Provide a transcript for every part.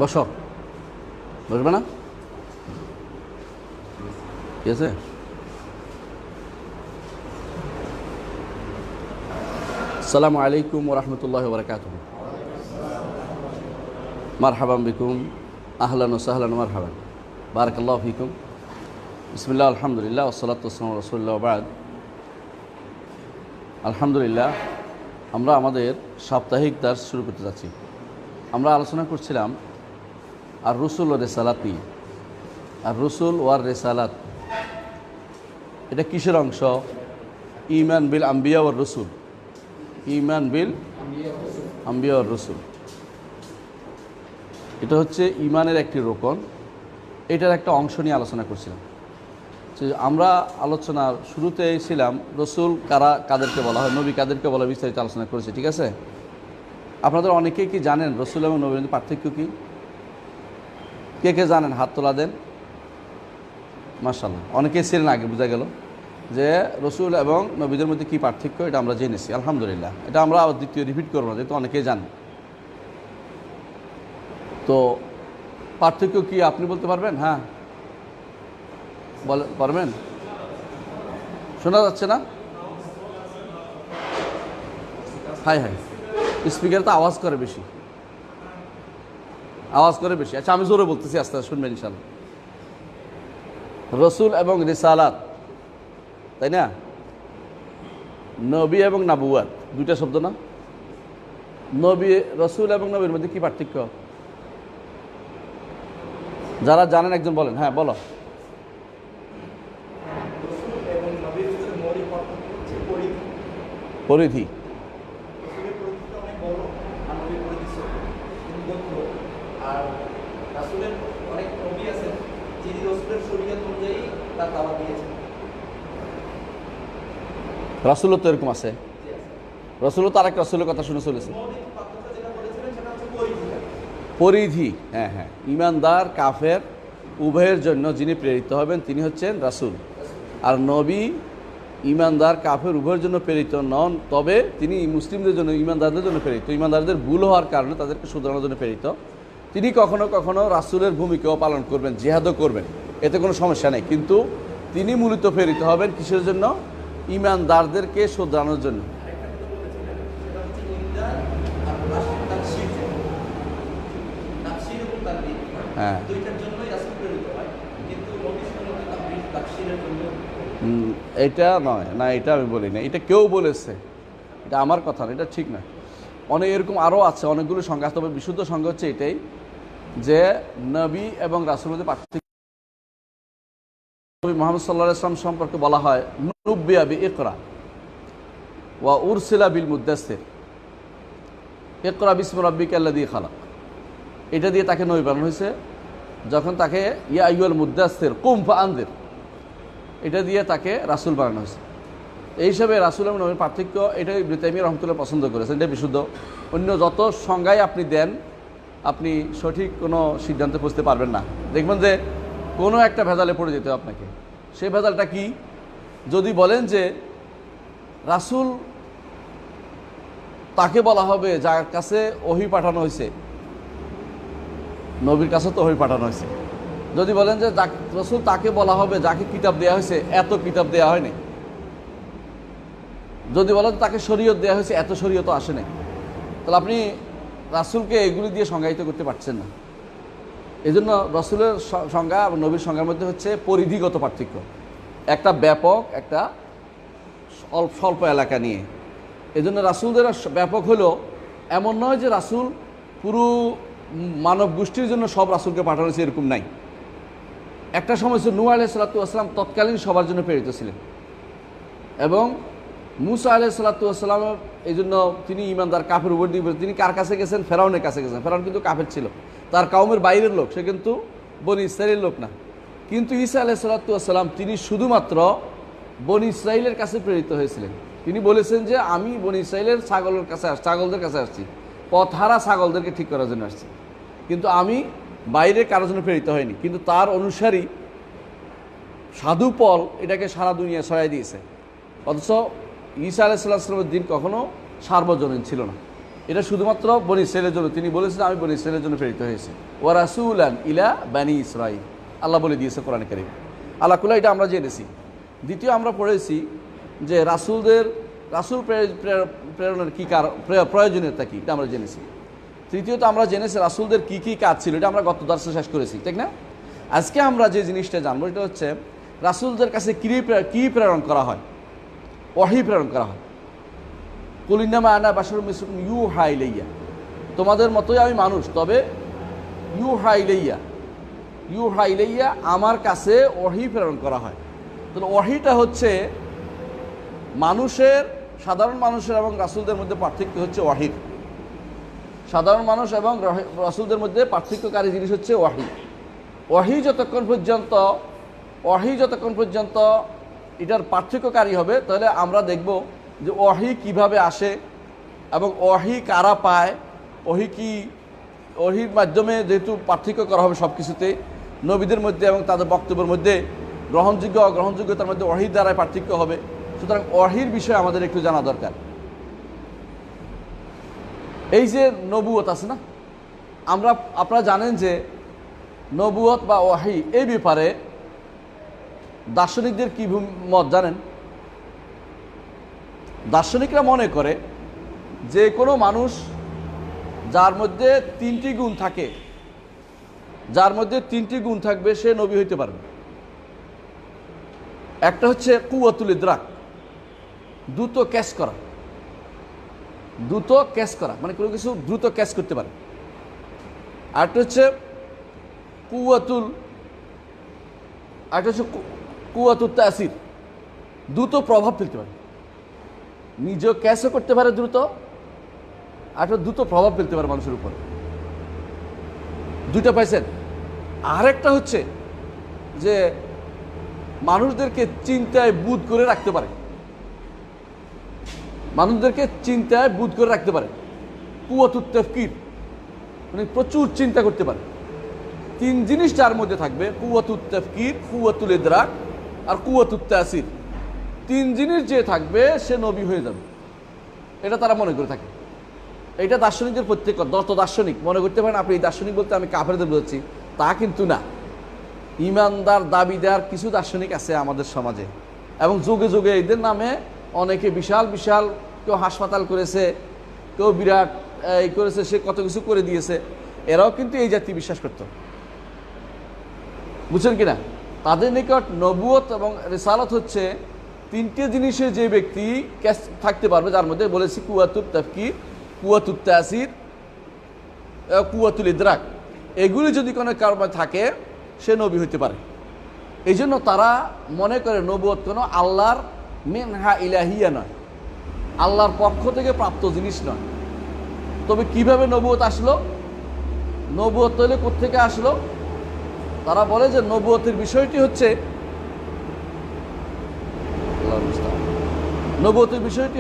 বসো, বসবে না? ঠিক আছে। আসসালামু আলাইকুম ওয়া রাহমাতুল্লাহি ওয়া বারাকাতুহু। মারহাবান বিকুম, আহলান ওয়া সাহলান ওয়া মারহাবান, বারাকাল্লাহু ফিকুম। বিসমিল্লাহ, আলহামদুলিল্লাহ, ওয়াসসালাতু ওয়াসসালামু আলা রাসূলিল্লাহ ওয়া বা'দ। আলহামদুলিল্লাহ, আমরা আমাদের সাপ্তাহিক দার্স শুরু করতে যাচ্ছি। আমরা আলোচনা করছিলাম আর রসুল ও রেসালাত নিয়ে। আর রসুল ওয়ার রেসালাত এটা কিসের অংশ? ঈমান বিল আম্বিয়া ওয়ার রসুল। ঈমান বিল আম্বিয়া ওয়ার রসুল, এটা হচ্ছে ঈমানের একটি রোকন। এটার একটা অংশ নিয়ে আলোচনা করছিলাম। যে আমরা আলোচনার শুরুতে ছিলাম রসুল কাদেরকে বলা হয়, নবী কাদেরকে বলা, বিস্তারিত আলোচনা করেছি। ঠিক আছে। আপনাদের অনেকেই কি জানেন রসুল এবং নবীর মধ্যে পার্থক্য কী? কে কে জানেন? হাত তোলা দেন। মাশাআল্লাহ, অনেকেই ছিলেন, আগে বোঝা গেল যে রসুল এবং নবীদের মধ্যে কী পার্থক্য, এটা আমরা জেনেছি। আলহামদুলিল্লাহ, এটা আমরা আবার দ্বিতীয় রিপিট করবো না, যেহেতু অনেকেই জানেন। তো পার্থক্য কি আপনি বলতে পারবেন? হ্যাঁ পারবেন? শোনা যাচ্ছে না? হাই হাই, স্পিকার তো আওয়াজ করে বেশি, আচ্ছা আমি জোরে বলতেছি, আস্তে আস্তে শুনবেন ইনশাআল্লাহ। রসুল এবং রিসালাত, তাই না? নবী এবং নাবুয়াত দুইটা শব্দ না? নবী, রসুল এবং নবীর মধ্যে কি পার্থক্য? যারা জানেন একজন বলেন। হ্যাঁ বলো। পরিধি। রাসূলও তো এরকম আছে, রাসূলও তো আরেক রাসূলের কথা শুনে চলেছে। পরিধি, হ্যাঁ হ্যাঁ, ইমানদার কাফের উভয়ের জন্য যিনি প্রেরিত হবেন তিনি হচ্ছেন রাসূল। আর নবী ইমানদার কাফের উভয়ের জন্য প্রেরিত নন, তবে তিনি মুসলিমদের জন্য, ইমানদারদের জন্য প্রেরিত। ইমানদারদের ভুল হওয়ার কারণে তাদেরকে শুধরানোর জন্য প্রেরিত। তিনি কখনো কখনো রাসূলের ভূমিকাও পালন করবেন, জিহাদও করবেন, এতে কোনো সমস্যা নেই। কিন্তু তিনি মূলত প্রেরিত হবেন কিসের জন্য? ইমানদারদেরকে শুধরানোর জন্য। হ্যাঁ, এটা নয় না, এটা আমি বলি না, এটা কেউ বলেছে, এটা আমার কথা না, এটা ঠিক না। অনেক এরকম আরও আছে, অনেকগুলো সংজ্ঞা। তবে বিশুদ্ধ সংজ্ঞা হচ্ছে এটাই যে নবী এবং রাসূলের মধ্যে পার্থক্য। নবী মুহাম্মদ সাল্লাল্লাহু আলাইহি ওয়াসাল্লাম সম্পর্কে বলা হয় নুব্বিয়া বি ইকরা ওয়া উরসিলা বিল মুদ্দাসসির, ইকরা বিসমি রাব্বিকাল্লাযী খালাক। এটা দিয়ে তাকে নবী বানানো হয়েছে। যখন তাকে ইয়া আইয়ুহাল মুদ্দাসসির কুম ফাআনদির, এটা দিয়ে তাকে রাসূল বানানো হয়েছে। এই হিসাবে রাসূল এবং নবীর পার্থক্য, এটাই ইবনে তাইমিয়া রাহমাতুল্লাহ পছন্দ করেছেন, এটা বিশুদ্ধ। অন্য যত সংজ্ঞায় আপনি দেন, আপনি সঠিক কোনো সিদ্ধান্তে পৌঁছতে পারবেন না। দেখবেন যে কোনো একটা ভেজালে পড়ে যেতে হবে আপনাকে। সেই ভেজালটা কি? যদি বলেন যে রাসূল তাকে বলা হবে যার কাছে ওহী পাঠানো হয়েছে, নবীর কাছে তো ওহী পাঠানো হয়েছে। যদি বলেন যে রাসূল তাকে বলা হবে যাকে কিতাব দেওয়া হয়েছে, এত কিতাব দেওয়া হয়নি। যদি বলেন তাকে শরীয়ত দেওয়া হয়েছে, এত শরীয়ত আসে নাই, তাহলে আপনি রাসূলকে এগুলি দিয়ে সংজ্ঞায়িত করতে পারছেন না। এই জন্য রাসূলের সংজ্ঞা এবং নবীর সংজ্ঞার মধ্যে হচ্ছে পরিধিগত পার্থক্য, একটা ব্যাপক, একটা স্বল্প এলাকা নিয়ে। এই জন্য রাসূলদের ব্যাপক হলো এমন নয় যে রাসূল পুরো মানব গোষ্ঠীর জন্য সব রাসূলকে পাঠানো হয়েছে, এরকম নাই। একটা সময় ছিল নূহ আলাইহিস সালাতু ওয়াস সালাম তৎকালীন সবার জন্য প্রেরিত ছিলেন, এবং মূসা আলাইহিস সালাতু ওয়াস সালাম, এই জন্য তিনি ইমানদার কাফের উপর দিয়ে, তিনি কার কাছে গেছেন? ফেরাউনের কাছে গেছেন। ফেরাউন কিন্তু কাফের ছিল, তার কওমের বাইরের লোক, সে কিন্তু বনি ইসরাইলের লোক না। কিন্তু ঈসা আলাইহিস সালাতু ওয়াস সালাম তিনি শুধুমাত্র বনি ইসরাইলের কাছে প্রেরিত হয়েছিলেন। তিনি বলেছেন যে আমি বনি ইসরাইলের ছাগলদের কাছে আসছি, পথহারা ছাগলদেরকে ঠিক করার জন্য আসছি, কিন্তু আমি বাইরে কারোর জন্য প্রেরিত হয়নি। কিন্তু তার অনুসারী সাধু পল এটাকে সারা দুনিয়া ছড়াই দিয়েছে। অথচ ঈসা আলাইহিস সালামের দিন কখনো সার্বজনীন ছিল না। এটা শুধুমাত্র বনি ইসরাইলের জন্য। তিনি বলেছেন আমি বনি ইসরাইলের জন্য প্রেরিত হয়েছি। ওয়া রাসূলান ইলা বানি ইসরাইল, আল্লাহ বলে দিয়েছে কোরআনে কারীম। আল্লাহ কুল্লাহ, এটা আমরা জেনেছি। দ্বিতীয় আমরা পড়েছি যে রাসূল প্রেরণের কী প্রয়োজনীয়তা কী, এটা আমরা জেনেছি। তৃতীয়ত আমরা জেনেছি রাসূলদের কী কী কাজ ছিল, এটা আমরা গত দর্শে শেষ করেছি, ঠিক না? আজকে আমরা যে জিনিসটা জানবো এটা হচ্ছে রাসূলদের কাছে কী প্রেরণ করা হয়, ওহী প্রেরণ করা হয়। কুল ইন্নামা আনা বাশারুম মিসলুকুম ইউহা ইলাইয়া, তোমাদের মতোই আমি মানুষ, তবে ইউহা ইলাইয়া আমার কাছে ওহী প্রেরণ করা হয়। তাহলে ওহীটা হচ্ছে সাধারণ মানুষের এবং রাসূলদের মধ্যে পার্থক্য হচ্ছে ওহীর। সাধারণ মানুষ এবং রাসূলদের মধ্যে পার্থক্যকারী জিনিস হচ্ছে ওহী। ওহী যতক্ষণ পর্যন্ত এটার পার্থক্যকারী হবে, তাহলে আমরা দেখব যে ওহী কিভাবে আসে এবং ওহী কারা পায়, ওহীর মাধ্যমে যেহেতু পার্থক্য করা হবে সব কিছুতে, নবীদের মধ্যে এবং তাদের বক্তব্যের মধ্যে গ্রহণযোগ্যতার মধ্যে ওহীর দ্বারাই পার্থক্য হবে। সুতরাং ওহীর বিষয়ে আমাদের একটু জানা দরকার। এই যে নবুয়ত আছে না, আপনারা জানেন যে নবুয়ত বা ওহী এই ব্যাপারে দার্শনিকদের কি মত জানেন? দার্শনিকরা মনে করে যে কোনো মানুষ যার মধ্যে তিনটি গুণ থাকবে সে নবী হইতে পারবে। একটা হচ্ছে কুওয়াতুল ইদরাক, দ্রুত ক্যাচ করা, মানে কোনো কিছু দ্রুত ক্যাচ করতে পারে। আরেকটা হচ্ছে কুওয়াতুত তাসির, দ্রুত প্রভাব ফেলতে পারে, নিজেও ক্যাচও করতে পারে দ্রুত, আর দ্রুত প্রভাব ফেলতে পারে মানুষের উপর। দুইটা পাইছেন। আরেকটা হচ্ছে যে মানুষদেরকে চিন্তায় বুঁদ করে রাখতে পারে, কুওয়াতুত তাফকির, মানে প্রচুর চিন্তা করতে পারে। তিন জিনিস যার মধ্যে থাকবে, কুওয়াতুত তাফকির, কুওয়াতুল ইদরাক আর কুওয়াতুত তাসির, তিন জিনিস যে থাকবে সে নবী হয়ে যাবে, এটা তারা মনে করে থাকে। এটা দার্শনিকদের প্রত্যেক যত দার্শনিক মনে করতে পারেন আপনি এই দার্শনিক বলতে আমি কাফেরদের বোঝাচ্ছি, তা কিন্তু না। ইমানদার দাবিদার কিছু দার্শনিক আছে আমাদের সমাজে, এবং যুগে যুগে এদের নামে অনেকে বিশাল কেউ হাসপাতাল করেছে, কেউ বিরাট এই করেছে, সে কত কিছু করে দিয়েছে। এরাও কিন্তু এই জাতি বিশ্বাস করত, বুঝছেন কিনা? তাদের নিকট নবুয়ত এবং রিসালাত হচ্ছে তিনটে জিনিসে যে ব্যক্তি থাকতে পারবে, যার মধ্যে বলেছি কুওয়াতুত তাফকির, কুওয়াতুত তাসির, কুওয়াতুল ইদরাক, এগুলি যদি কোনো কারণে থাকে সে নবী হইতে পারে। এই জন্য তারা মনে করে নবুয়ত কোনো আল্লাহর মিনহা ইলাহিয়া নয়, আল্লাহর পক্ষ থেকে প্রাপ্ত জিনিস নয়। তবে কিভাবে নবুয়ত আসলো, নবুয়ত তৈলে কোত্থেকে আসলো? তারা বলে যে নবুয়তের বিষয়টি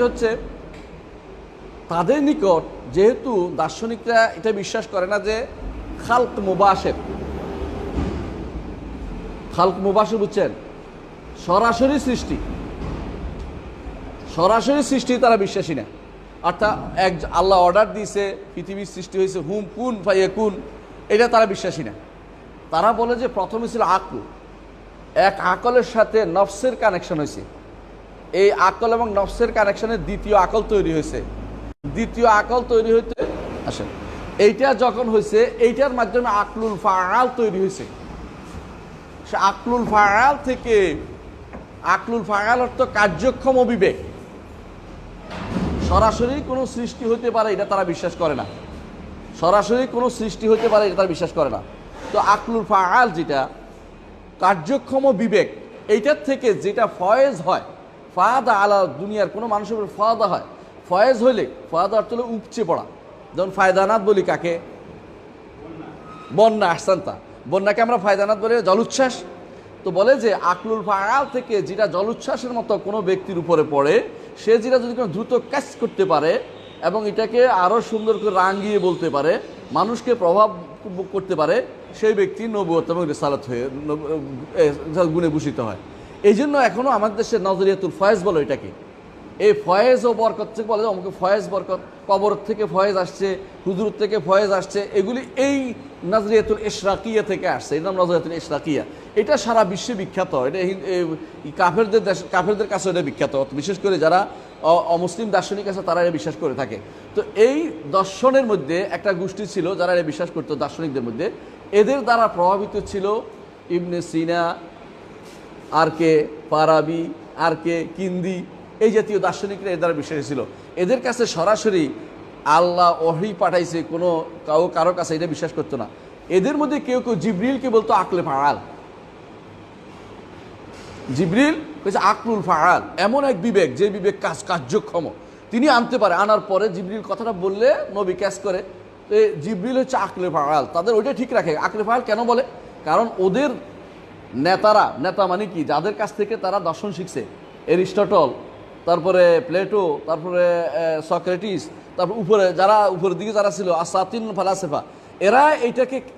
হচ্ছে তাদের নিকট, যেহেতু দার্শনিকরা এটা বিশ্বাস করে না যে খালক মুবাশির বুঝছেন, সরাসরি সৃষ্টি তারা বিশ্বাসী না। অর্থাৎ আল্লাহ অর্ডার দিয়েছে, পৃথিবীর সৃষ্টি হয়েছে, হুম কুন ফায়াকুন, এটা তারা বিশ্বাসী না। তারা বলে যে প্রথমে ছিল আকল, এক আকলের সাথে নফসের কানেকশন হয়েছে, এই আকল এবং নফসের কানেকশনে দ্বিতীয় আকল তৈরি হয়েছে। আসেন, এইটা যখন হয়েছে, এইটার মাধ্যমে আকলুল ফাআল তৈরি হয়েছে। সে আকলুল ফাআল অর্থ কার্যক্ষম বিবেক, সরাসরি কোনো সৃষ্টি হতে পারে এটা তারা বিশ্বাস করে না। তো আকলুল ফাআল যেটা কার্যক্ষম বিবেক, এইটার থেকে যেটা ফয়েজ হয়, ফায়দা আলা দুনিয়ার কোনো মানুষের উপর ফায়দা হয়, ফয়েজ হইলে, ফায়দা অর্থ হলো উপচে পড়া, যেমন ফায়দানাত বলি কাকে? বন্যা, আহসানতা, বন্যাকে আমরা ফায়দানাত বলি, জলোচ্ছ্বাস। তো বলে যে আকলুল ফাআল থেকে যেটা জলোচ্ছ্বাসের মতো কোনো ব্যক্তির উপরে পড়ে, সে যেটা যদি কোনো দ্রুত ক্যাচ করতে পারে এবং এটাকে আরও সুন্দর করে রাঙিয়ে বলতে পারে, মানুষকে প্রভাব করতে পারে, সেই ব্যক্তি নবুয়ত এবং রিসালাত হয়ে গুণে ভূষিত হয়। এই জন্য এখনও আমাদের দেশে নজরিয়াতুল ফয়েজ বলো এটাকে, এই ফয়েজ ও বরকত থেকে বলে আমাকে ফয়েজ বরকত, কবর থেকে ফয়েজ আসছে, হুজুর থেকে ফয়েজ আসছে, এগুলি এই নাজরিয়াতুল ইশরাকিয়া থেকে আসছে। এর নাম নাজরিয়াতুল ইশরাকিয়া। এটা সারা বিশ্বে বিখ্যাত। এটা কাফেরদের কাছে এটা বিখ্যাত, বিশেষ করে যারা অমুসলিম দার্শনিক আছে তারা এটা বিশ্বাস করে থাকে। তো এই দর্শনের মধ্যে একটা গোষ্ঠী ছিল যারা এটা বিশ্বাস করতো দার্শনিকদের মধ্যে। এদের দ্বারা প্রভাবিত ছিল ইবনে সিনা, আর কে ফারাবি, আর কে কিন্দি, এই জাতীয় দার্শনিকরা এর দ্বারা বিশ্বাসী ছিল। এদের কাছে সরাসরি আল্লাহ ওহী পাঠাইছে কোনো কারো কাছে এটা বিশ্বাস করতো না। এদের মধ্যে কেউ কেউ জিবরিলকে বলতো আকলে ফাআল। জিবরিল হচ্ছে আকলুল ফাআল, এমন এক বিবেক যে বিবেক কার্যক্ষম, তিনি আনতে পারে। আনার পরে জিবরিল কথাটা বললে নবী ক্যাচ করে। জিবরিল হচ্ছে আকলে ফাআল, তাদের ওইটা ঠিক রাখে। আকলে ফাআল কেন বলে? কারণ ওদের নেতা মানে কি, যাদের কাছ থেকে তারা দর্শন শিখছে, এরিস্টটল, তারপরে প্লেটো, তারপরে সক্রেটিস, তারপর উপরের দিকে যারা ছিল আসাতিন ফালাসেফা, এরা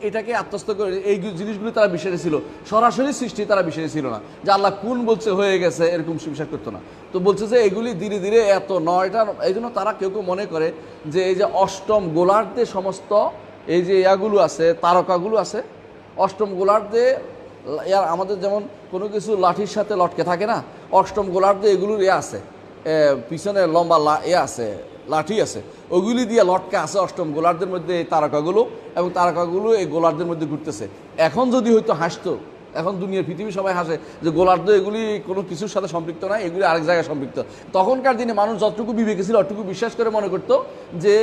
এটাকে আত্মস্থ করে এই জিনিসগুলি তারা বিশ্বাসী ছিল। সরাসরি সৃষ্টি তারা বিশ্বাসী ছিল না, যে আল্লাহ কোন বলছে হয়ে গেছে এরকম বিশ্বাস করতো না। তো বলছে যে এগুলি ধীরে ধীরে এত নয়টা, এই জন্য তারা কেউ কেউ মনে করে যে এই যে অষ্টম গোলার্ধে সমস্ত এই যে ইয়াগুলো আছে, তারকাগুলো আছে, অষ্টম গোলার্ধে আমাদের যেমন কোনো কিছু লাঠির সাথে লটকে থাকে না, অষ্টম গোলার্ধে এগুলোর আছে, পিছনে লম্বা আছে, লাঠি আছে, ওগুলি দিয়ে লটকে আছে অষ্টম গোলার্ধের মধ্যে এই তারকাগুলো, এবং তারকাগুলো এই গোলার্ধের মধ্যে ঘুরতেছে। এখন যদি হয়তো হাসতো, এখন দুনিয়ার পৃথিবী সবাই হাসে যে গোলার্ধ এগুলি কোনো কিছুর সাথে সম্পৃক্ত নয়, এগুলি আরেক জায়গায় সম্পৃক্ত। তখনকার দিনে মানুষ যতটুকু বিবেকে ছিল অতটুকু বিশ্বাস করে মনে করতো যে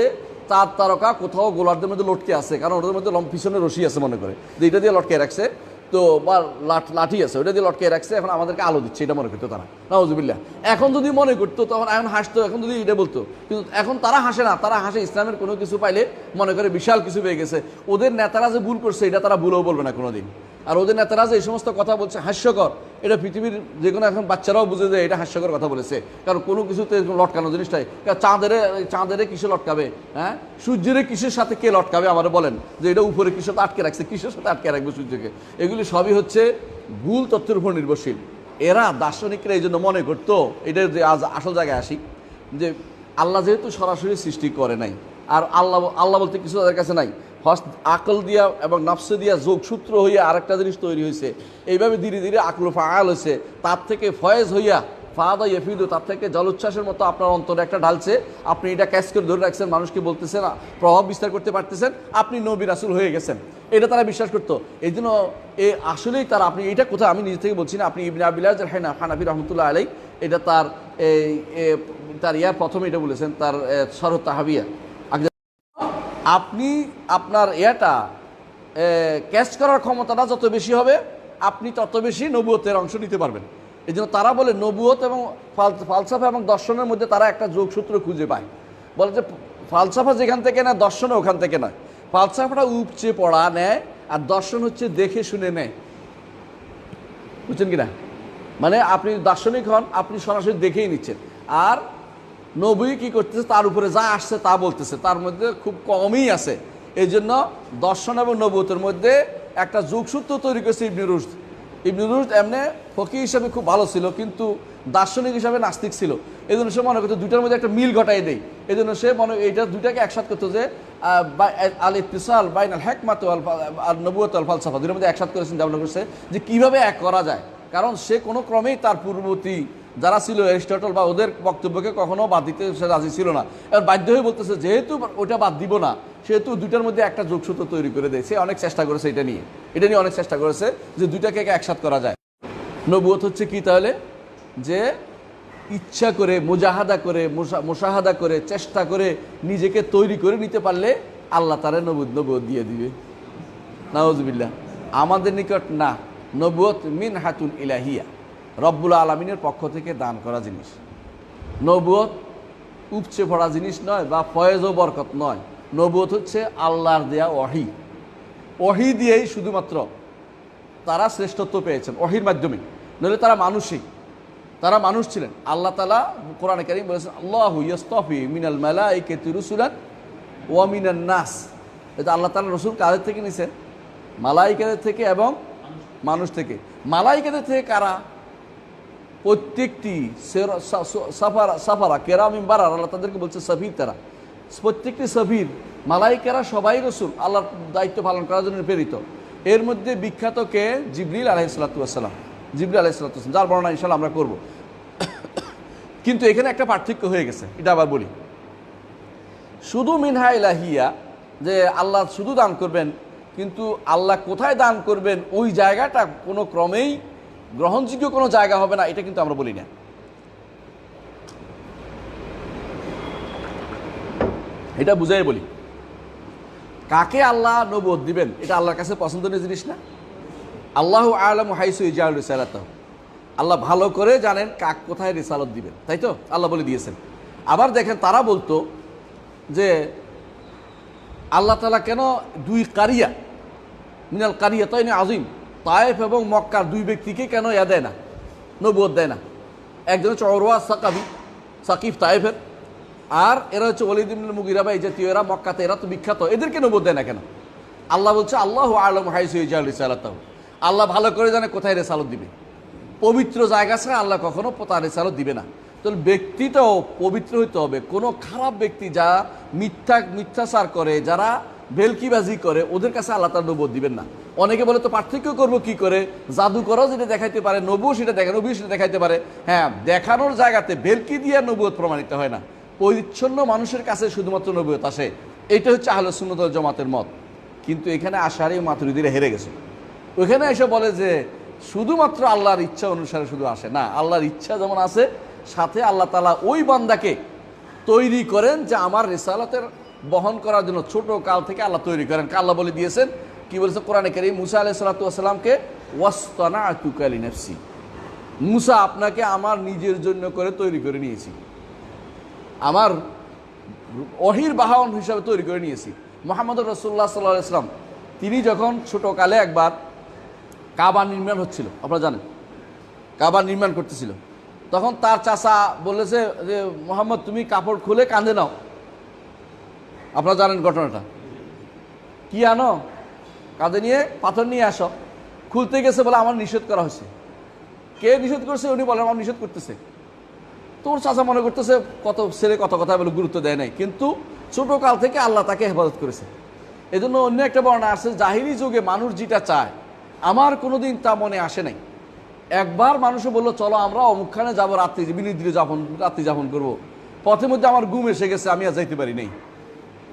তারকা কোথাও গোলার্ধের মধ্যে লটকে আছে, কারণ ওদের মধ্যে পিছনে রশি আছে মনে করে, যে এটা দিয়ে লটকে রাখছে, তো বা লাঠি আছে ওইটা দিয়ে লটকে রাখছে, এখন আমাদেরকে আলো দিচ্ছে, এটা মনে করতো তারা। নাউজুবিল্লাহ। এখন যদি মনে করতো তখন এখন হাসতো, এখন যদি এটা বলতো, কিন্তু এখন তারা হাসে না, তারা হাসে ইসলামের কোনো কিছু পাইলে মনে করে বিশাল কিছু পেয়ে গেছে। ওদের নেতারা যে ভুল করছে এটা তারা ভুলেও বলবে না কোনোদিন। আর ওদের নেতারা যে এই সমস্ত কথা বলছে হাস্যকর, এটা পৃথিবীর যে কোনো এখন বাচ্চারাও বুঝে যে এটা হাস্যকর কথা বলেছে, কারণ কোনো কিছুতে লটকানো জিনিসটাই, চাঁদের কিসে লটকাবে, হ্যাঁ, সূর্যের কিসের সাথে কে লটকাবে আমার বলেন, যে এটা উপরে কিসের সাথে আটকে রাখছে, কিসের সাথে আটকে রাখবে সূর্যকে, এগুলি সবই হচ্ছে ভুল তথ্যের উপর নির্ভরশীল। এরা দার্শনিকরা এই জন্য মনে করতো, এটা যে আজ আসল জায়গায় আসি, যে আল্লাহ যেহেতু সরাসরি সৃষ্টি করে নাই, আর আল্লাহ বলতে কিছু তাদের কাছে নাই, ফার্স্ট আকল দিয়া এবং নফস দিয়া যোগসূত্র হইয়া আরেকটা জিনিস তৈরি হয়েছে, এইভাবে ধীরে ধীরে আকল ফাআল হয়েছে, তার থেকে ফয়েজ হইয়া ফাদা ইয়াফিদু, তার থেকে জলোচ্ছ্বাসের মতো আপনার অন্তরে একটা ঢালছে, আপনি এটা ক্যাচ করে ধরে রাখছেন, মানুষকে বলতেছেন, প্রভাব বিস্তার করতে পারতেছেন, আপনি নবী রাসূল হয়ে গেছেন, এটা তারা বিশ্বাস করতো। এই জন্য আসলেই তারা, আপনি এটা কোথায়, আমি নিজে থেকে বলছি না, আপনি ইবনে আবিল আজ হানাফি রহমতুল্লাহ আলাই, এটা তার প্রথমে এটা বলেছেন, তার শরহ তাহাবিয়া। আপনি আপনার ক্যাচ করার ক্ষমতাটা যত বেশি হবে, আপনি তত বেশি নবুয়তের অংশ নিতে পারবেন। এই জন্য তারা বলে নবুয়ত এবং ফালসাফা এবং দর্শনের মধ্যে তারা একটা যোগসূত্র খুঁজে পায়। বলে যে ফালসাফা যেখান থেকে নেয়, দর্শন ওখান থেকে নয়। ফালসাফাটা উপচে পড়া নেয়, আর দর্শন হচ্ছে দেখে শুনে নেয়। বুঝছেন কিনা? মানে আপনি দার্শনিক হন, আপনি সরাসরি দেখেই নিচ্ছেন, আর নবী কি করতেছে, তার উপরে যা আসছে তা বলতেছে, তার মধ্যে খুব কমই আছে। এই জন্য দর্শন এবং নবুয়তের মধ্যে একটা যোগসূত্র তৈরি করেছে ইবনে রুশদ। ইবনে রুশদ এমনি ফকি হিসাবে খুব ভালো ছিল, কিন্তু দার্শনিক হিসাবে নাস্তিক ছিল। এই জন্য সে মনে করতো দুইটার মধ্যে একটা মিল ঘটাই দেয়। এই জন্য সে এইটা দুইটাকে একসাথ করতো, যে আল ইত্তিসাল বাইন আল হিকমাত আর নবুয়ত আল ফালসাফা, দুইটার মধ্যে একসাথ করেছেন, যেমন করছে যে কীভাবে এক করা যায়। কারণ সে কোনো ক্রমেই তার পূর্ববর্তী যারা ছিল এরিস্টটল বা ওদের বক্তব্যকে কখনো বাদ দিতে সে রাজি ছিল না। এবার বাধ্য হয়ে বলতেছে যেহেতু ওটা বাদ দিব না, সেহেতু দুইটার মধ্যে একটা যোগসূত্র তৈরি করে দেয়। সে অনেক চেষ্টা করেছে এটা নিয়ে অনেক চেষ্টা করেছে যে দুইটাকে একসাথ করা যায়। নবুয়ত হচ্ছে কি তাহলে? যে ইচ্ছা করে, মুজাহাদা করে, মুশাহাদা করে, চেষ্টা করে নিজেকে তৈরি করে নিতে পারলে আল্লাহ তারে নবুয়ত দিয়ে দিবে। নাউজুবিল্লাহ। আমাদের নিকট না, নবুয়ত মিন হাতুন ইলাহিয়া, রব্বুল আলামিনের পক্ষ থেকে দান করা জিনিস। নবুয়ত উপচে পড়া জিনিস নয়, বা ফয়েজ ও বরকত নয়। নবুয়ত হচ্ছে আল্লাহর দেয়া ওহী। ওহী দিয়েই শুধুমাত্র তারা শ্রেষ্ঠত্ব পেয়েছেন, ওহীর মাধ্যমে। নইলে তারা তারা মানুষ ছিলেন। আল্লাহ তাআলা কোরআনে কারীম বলেছেন, আল্লাহু ইয়াসতাফি মিনাল মালাইকাতি রুসুলান ওয়া মিনান নাস। এটা আল্লাহ তাআলা রাসূল কাদের থেকে নিছেন? মালাইকাদের থেকে এবং মানুষ থেকে। মালাইকাদের থেকে কারা? প্রত্যেকটি সাফারা কেরামিম বারার, আল্লাহ তাদেরকে বলছে সফির, তারা প্রত্যেকটি সফির মালাইকারা সবাই রসুল, আল্লাহর দায়িত্ব পালন করার জন্য প্রেরিত। এর মধ্যে বিখ্যাত কে? জিবরিল আলাইহিসসালাম, জিবরিল আলাইহিসসালাম, যার বর্ণনা ইনশাআল্লাহ আমরা করব। কিন্তু এখানে একটা পার্থক্য হয়ে গেছে, এটা আবার বলি। শুধু মিনহা ইলাহিয়া, যে আল্লাহ শুধু দান করবেন, কিন্তু আল্লাহ কোথায় দান করবেন ওই জায়গাটা কোনো ক্রমেই গ্রহণযোগ্য কোনো জায়গা হবে না, এটা কিন্তু আমরা বলি না। এটা বুঝাই বলি, কাকে আল্লাহ নবুয়ত দিবেন এটা আল্লাহর কাছে পছন্দনীয় জিনিস না? আল্লাহু আ'লামু হাইসু ইয়াজআলু রিসালাতাহু, আল্লাহ ভালো করে জানেন কাক কোথায় রিসালত দিবেন, তাই তো আল্লাহ বলে দিয়েছেন। আবার দেখেন তারা বলতো যে আল্লাহ তাআলা কেন দুই কারিয়া মিনাল কারিয়াতাইনি আযীম, তায়েফ এবং মক্কার দুই ব্যক্তিকে কেন দেয় না, নবুয়ত দেয় না? একজন হচ্ছে উরওয়া সাকিফ তায়েফের, আর এরা হচ্ছে ওলীদ ইবনে মুগীরা বা এই জাতীয়, এরা মক্কাতে, এরা তো বিখ্যাত, এদেরকে নবুয়ত দেয় না কেন? আল্লাহ বলছে আল্লাহু আ'লামু হাইসু ইয়াজআলু রিসালাতাহু, আল্লাহ ভালো করে জানে কোথায় রিসালত দিবে। পবিত্র জায়গা ছাড়া আল্লাহ কখনো তার রিসালত দিবে না। তো ব্যক্তিটাও পবিত্র হইতে হবে। কোনো খারাপ ব্যক্তি যারা মিথ্যাচার করে, যারা ভেলকিবাজি করে, ওদের কাছে আল্লাহ তার নবুয়ত দিবেন না। অনেকে বলে তো পার্থক্য করবো কি করে, জাদু করো যেটা দেখাইতে পারে, নবী সেটা দেখাইতে পারে। হ্যাঁ, দেখানোর জায়গাতে ভেলকি দিয়ে নবুয়ত প্রমাণিত হয় না, পরিচ্ছন্ন মানুষের কাছে শুধুমাত্র নবুয়ত আসে। এটা হচ্ছে আহলে সুন্নাত ওয়াল জামাতের মত। কিন্তু এখানে আশারী মাতুরিদীরা হেরে গেছে। ওইখানে এসে বলে যে শুধুমাত্র আল্লাহর ইচ্ছা অনুসারে শুধু আসে না, আল্লাহর ইচ্ছা যেমন আছে, সাথে আল্লাহ তাআলা ওই বান্দাকে তৈরি করেন যে আমার রিসালাতের বহন করার জন্য ছোট কাল থেকে আল্লাহ তৈরি করেন। আল্লাহ বলে দিয়েছেন, কি বলেছে কোরআনে কারীম, মুসা আলাইহিস সালাতু ওয়াস সালামকে ওয়াসতানাতুকা লিনাফসি, মুসা আপনাকে আমার নিজের জন্য করে তৈরি করে নিয়েছি, আমার ওহীর বাহন হিসাবে তৈরি করে নিয়েছি। মুহাম্মদুর রাসূলুল্লাহ সাল্লাল্লাহু আলাইহি ওয়াসাল্লাম তিনি যখন ছোটকালে একবার কাবা নির্মাণ হচ্ছিল, আপনারা জানেন কাবা নির্মাণ করতেছিল, তখন তার চাচা বলেছে যে মুহাম্মদ তুমি কাপড় খুলে কাঁধে নাও। আপনারা জানেন ঘটনাটা, কি আনো, কাঁধে নিয়ে পাথর নিয়ে আসো। খুলতে গেছে, বলে আমার নিষেধ করা হয়েছে। কে নিষেধ করছে? উনি বলেন আমার নিষেধ করতেছে। তোর চাচা মনে করতেছে কত ছেলে কত কথা বলে, গুরুত্ব দেয় নাই, কিন্তু ছোট কাল থেকে আল্লাহ তাকে হেফাজত করেছে। এজন্য অন্য একটা বর্ণনা আছে, জাহিলি যুগে মানুষ যেটা চায় আমার কোনোদিন তা মনে আসে নাই। একবার মানুষও বললো চলো আমরা অমুকখানে যাবো, রাত্রি যাপন করবো, পথের মধ্যে আমার ঘুম এসে গেছে, আমি আর যাইতে পারি নাই।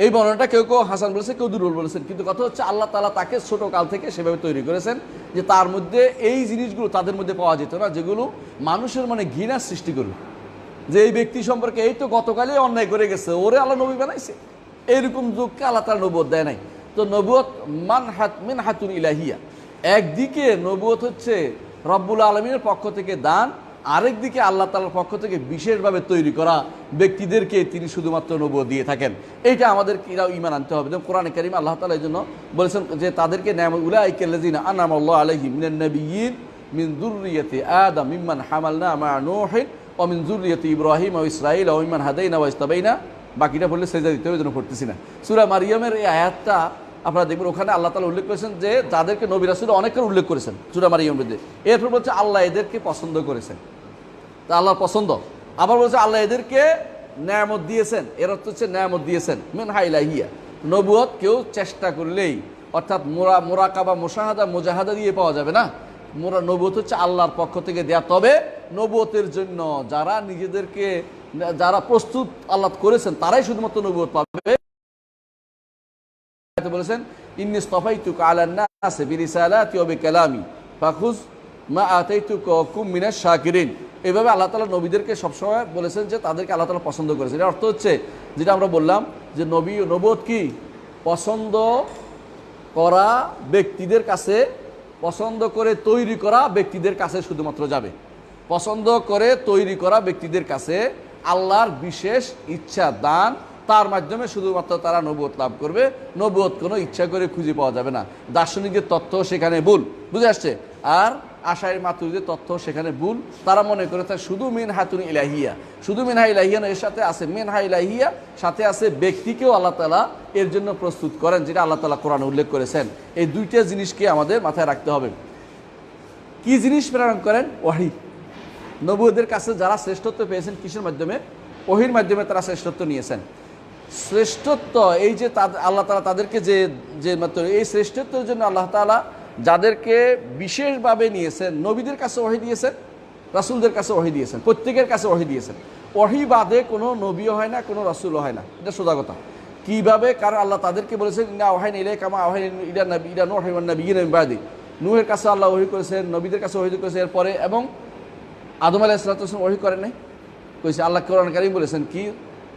এই বর্ণনাটা কেউ কেউ হাসান বলেছে, কেউ দুর্বল বলেছেন, কিন্তু কথা হচ্ছে আল্লাহ তাআলা তাকে ছোট কাল থেকে সেভাবে তৈরি করেছেন যে তার মধ্যে এই জিনিসগুলো তাদের মধ্যে পাওয়া যেত না, যেগুলো মানুষের মনে ঘৃণার সৃষ্টি করবে। যে এই ব্যক্তি সম্পর্কে এই তো গতকালই অন্যায় করে গেছে, ওরে আল্লাহ নবী বানাইছে, এইরকম যুগকে আল্লাহ তাআলা নবুয়ত দেয় নাই। তো নবুয়ত মিনহাতুন ইলাহিয়া, একদিকে নবুয়ত হচ্ছে রব্বুল আলামিনের পক্ষ থেকে দান, আরেক দিকে আল্লাহ তাআলার পক্ষ থেকে বিশেষভাবে তৈরি করা ব্যক্তিদেরকে তিনি শুধুমাত্র নবুয়ত দিয়ে থাকেন। এইটা আমাদের কিরাও ঈমান আনতে হবে। যেমন কোরআনে কারীমে আল্লাহ তাআলা এই জন্য বলেছেন যে তাদেরকে উলাইকাল্লাযিনা আনআমা আল্লাহু আলাইহিম মিনান নাবিয়্যিন মিন যুররিয়্যাতি আদম মিম্মান হামালনা মা নূহিন ওয়া মিন যুররিয়্যাতি ইব্রাহিম ওয়া ইসরাঈল ওয়া মিম্মান হাদাইনা ওয়া ইসতাবাইনা। বাকিটা বললে সেজদা দিতে হবে, এই জন্য পড়তেছি না। সূরা মারইয়ামের এই আয়াতটা আপনারা দেখবেন, ওখানে আল্লাহ তাআলা উল্লেখ করেছেন যে যাদেরকে নবী রাসূল অনেকের উল্লেখ করেছেন সূরা মারইয়ামের মধ্যে। এরপর বলছে আল্লাহ এদেরকে পছন্দ করেছেন, তা আল্লাহর পছন্দ। আবার বলছে আল্লাহ এদেরকে নেয়ামত দিয়েছেন, এর অর্থ হচ্ছে নেয়ামত দিয়েছেন মিনহা ইলাহিয়া। নবুয়ত কেউ চেষ্টা করলেই, অর্থাৎ মোরাকাবা মুশাহাদা মুজাহাদা দিয়ে পাওয়া যাবে না। নবুয়ত হচ্ছে আল্লাহর পক্ষ থেকে দেয়া। তবে নবুয়তের জন্য যারা প্রস্তুত আল্লাহ করেছেন তারাই শুধুমাত্র নবুয়ত পাবে। বলেছেন ইন্নী ইসতাফাইতুকা আলান নাসি বিরিসালাতি ওয়া বিকালামি ফাখুয মা আতাইতুকা ওয়া কুম মিনাশ শাকিরিন। এইভাবে আল্লাহ তাআলা নবীদেরকে সবসময় বলেছেন যে তাদেরকে আল্লাহ তাআলা পছন্দ করেছেন। এর অর্থ হচ্ছে যেটা আমরা বললাম যে নবুয়ত কি পছন্দ করা ব্যক্তিদের কাছে, পছন্দ করে তৈরি করা ব্যক্তিদের কাছে শুধুমাত্র যাবে। পছন্দ করে তৈরি করা ব্যক্তিদের কাছে আল্লাহর বিশেষ ইচ্ছা দান, তার মাধ্যমে শুধুমাত্র তারা নবুয়ত লাভ করবে। নবুয়ত কোনো ইচ্ছা করে খুঁজে পাওয়া যাবে না। দার্শনিকদের তথ্য সেখানে ভুল, বুঝে আসছে। আর আশারী মাতুরিদের তথ্য সেখানে ভুল। তারা মনে করে থাকে শুধু মিনহাতুন ইলাহিয়া, শুধু মিনহা ইলাহিয়া না, এর সাথে আছে মিনহা ইলাহিয়া, সাথে আছে ব্যক্তিকেও আল্লাহ তাআলা এর জন্য প্রস্তুত করেন, যেটা আল্লাহ তাআলা কোরআনে উল্লেখ করেছেন। এই দুইটা জিনিসকে আমাদের মাথায় রাখতে হবে। কি জিনিস প্রেরণ করেন? ওয়াহী। নবুয়দের কাছে যারা শ্রেষ্ঠত্ব পেয়েছেন কিসের মাধ্যমে? ওহীর মাধ্যমে তারা শ্রেষ্ঠত্ব নিয়েছেন। শ্রেষ্ঠত্ব এই যে আল্লাহ তাআলা তাদেরকে যে মাত্র এই শ্রেষ্ঠত্বের জন্য আল্লাহ তাআলা যাদেরকে বিশেষভাবে নিয়েছেন, নবীদের কাছে ওহী দিয়েছেন, রাসূলদের কাছে ওহী দিয়েছেন, প্রত্যেকের কাছে ওহী দিয়েছেন। ওহী বাদে কোনো নবীও হয় না, কোনো রাসূলও হয় না, এটা সোজা কথা। কীভাবে? কারণ আল্লাহ তাদেরকে বলেছেন ইন্না আওহাইনা ইলাইকা মা আওহাইনা ইলা নূহিন ওয়ান নাবিয়্যিনা মিন বাদি। নূহের কাছে আল্লাহ ওহী করেছেন, নবীদের কাছে ওহী করেছেন এরপরে, এবং আদম আলাইহিস সালাতু ওয়াস সালাম ওহী করেন নাই? কইছে আল্লাহ কোরআন কারীম বলেছেন কি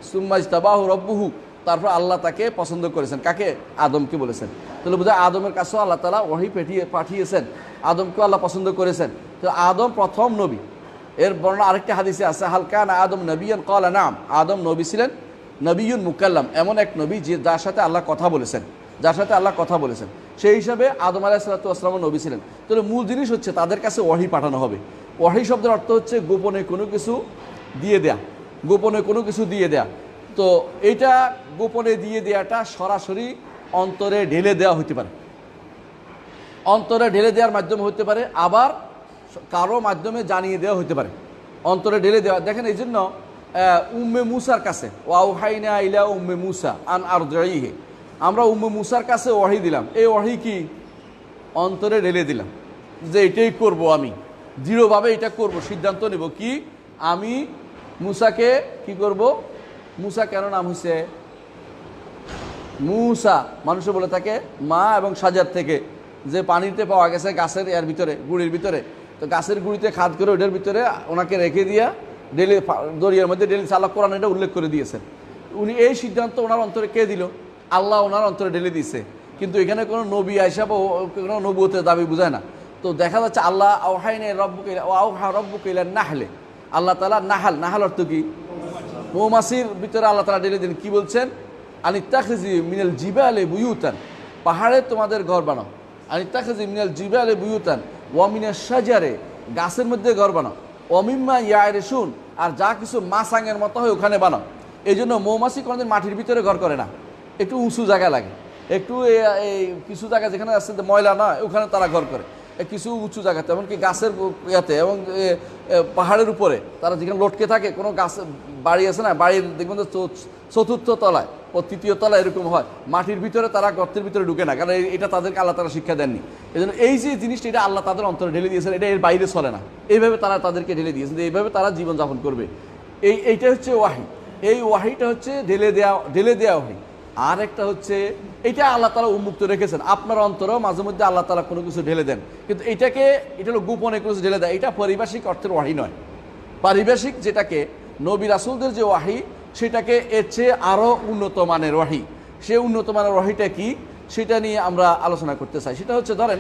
সুম্মা ইজতাবাহু রাব্বুহু, তারপর আল্লাহ তাকে পছন্দ করেছেন। কাকে? আদমকে বলেছেন। তাহলে বোঝা আদমের কাছেও আল্লাহ তাআলা ওহী পাঠিয়েছেন, আদমকেও আল্লাহ পছন্দ করেছেন। তো আদম প্রথম নবী। এর বর্ণনা আরেকটা হাদিসে আছে হাল কানা আদম নবিয়্যান ক্বালা নাম, আদম নবী ছিলেন, নবিয়্যুন মুকাল্লাম, এমন এক নবী যে যার সাথে আল্লাহ কথা বলেছেন, যার সাথে আল্লাহ কথা বলেছেন। সেই হিসাবে আদম আলাইহিস সালাতু ওয়াস সালাম নবী ছিলেন। তাহলে মূল জিনিস হচ্ছে তাদের কাছে ওহী পাঠানো হবে। ওহী শব্দের অর্থ হচ্ছে গোপনে কোনো কিছু দিয়ে দেয়া, গোপনে কোনো কিছু দিয়ে দেয়া। তো এইটা গোপনে দিয়ে দেওয়াটা সরাসরি অন্তরে ঢেলে দেওয়া হতে পারে, অন্তরে ঢেলে দেওয়ার মাধ্যমে হতে পারে, আবার কারো মাধ্যমে জানিয়ে দেওয়া হতে পারে। অন্তরে ঢেলে দেওয়া দেখেন, এই জন্য উম্মে মুসার কাছে ওয়াউহাইনা ইলা উম্মে মুসা আন আরদিহি, আমরা উম্মে মুসার কাছে ওহী দিলাম। এই ওহী কি? অন্তরে ঢেলে দিলাম যে এটাই করব, আমি দৃঢ়ভাবে এটা করব, সিদ্ধান্ত নেব কি আমি মুসাকে কি করব। মুসা কেন নাম হয়েছে মুসা? মানুষে বলে থাকে মা এবং সাজার থেকে, যে পানিতে পাওয়া গেছে গাছের এর ভিতরে, গুড়ির ভিতরে, তো গাছের গুড়িতে খাদ করে ওটার ভিতরে ওনাকে রেখে দিয়া ডেলি দরিয়ার মধ্যে ডেলি আল্লাহ কোরআন এটা উল্লেখ করে দিয়েছেন। উনি এই সিদ্ধান্ত ওনার অন্তরে কে দিল? আল্লাহ ওনার অন্তরে ঢেলে দিয়েছে। কিন্তু এখানে কোনো নবী আইসা বা কোনো নবুয়তের দাবি বোঝায় না। তো দেখা যাচ্ছে আল্লাহ আওহাইনা রাব্বুকা আওহা রাব্বুকা ইলা নাহলে, আল্লাহ তাআলা নাহাল অর্থ কি? মৌমাছির ভিতরে আল্লাহ তাআলা ঢেলে দিন। কি বলছেন? আনিত্তাখিজি মিনাল জিবালি বুয়ুতান, পাহাড়ে তোমাদের ঘর বানাও। আনিত্তাখিজি মিনাল জিবালি বুয়ুতান ওয়া মিনাশ শাজারে, গাছের মধ্যে ঘর বানাও। অমিম্মা ইয়ারিসুন, আর যা কিছু মাছাঙের মতো হয় ওখানে বানাও। এই জন্য মৌমাছি কোনোদিন মাটির ভিতরে ঘর করে না, একটু উঁচু জায়গা লাগে, একটু এই কিছু জায়গা যেখানে আসছে ময়লা নয় ওখানে তারা ঘর করে, কিছু উঁচু জায়গাতে, এমনকি গাছের ইয়াতে এবং পাহাড়ের উপরে তারা যেখানে লটকে থাকে। কোনো গাছ বাড়ি আছে না, বাড়ির দেখবেন যে চতুর্থ তলায় ও তৃতীয় তলায় এরকম হয়, মাটির ভিতরে তারা গর্তের ভিতরে ঢুকে না, কারণ এটা তাদেরকে আল্লাহ তারা শিক্ষা দেননি। এই জন্য এই যে জিনিসটা এটা আল্লাহ তাদের অন্তরে ঢেলে দিয়েছেন, এটা এর বাইরে চলে না, এইভাবে তারা তাদেরকে ঢেলে দিয়েছেন, এইভাবে তারা জীবনযাপন করবে। এইটা হচ্ছে ওয়াহি। এই ওয়াহিটা হচ্ছে ঢেলে দেওয়া ওয়াহি। আর একটা হচ্ছে এটা আল্লাহ তাআলা উন্মুক্ত রেখেছেন, আপনার অন্তরেও মাঝে মধ্যে আল্লাহ তাআলা কোনো কিছু ঢেলে দেন, কিন্তু এটা হলো গোপনে কোনো কিছু ঢেলে দেয়। এটা পারিভাষিক অর্থের ওয়াহি নয়। পারিভাষিক যেটাকে নবী রাসূলদের যে ওয়াহি, সেটাকে এর চেয়ে আরও উন্নত মানের ওয়াহি। সে উন্নত মানের ওয়াহিটা কি, সেটা নিয়ে আমরা আলোচনা করতে চাই। সেটা হচ্ছে ধরেন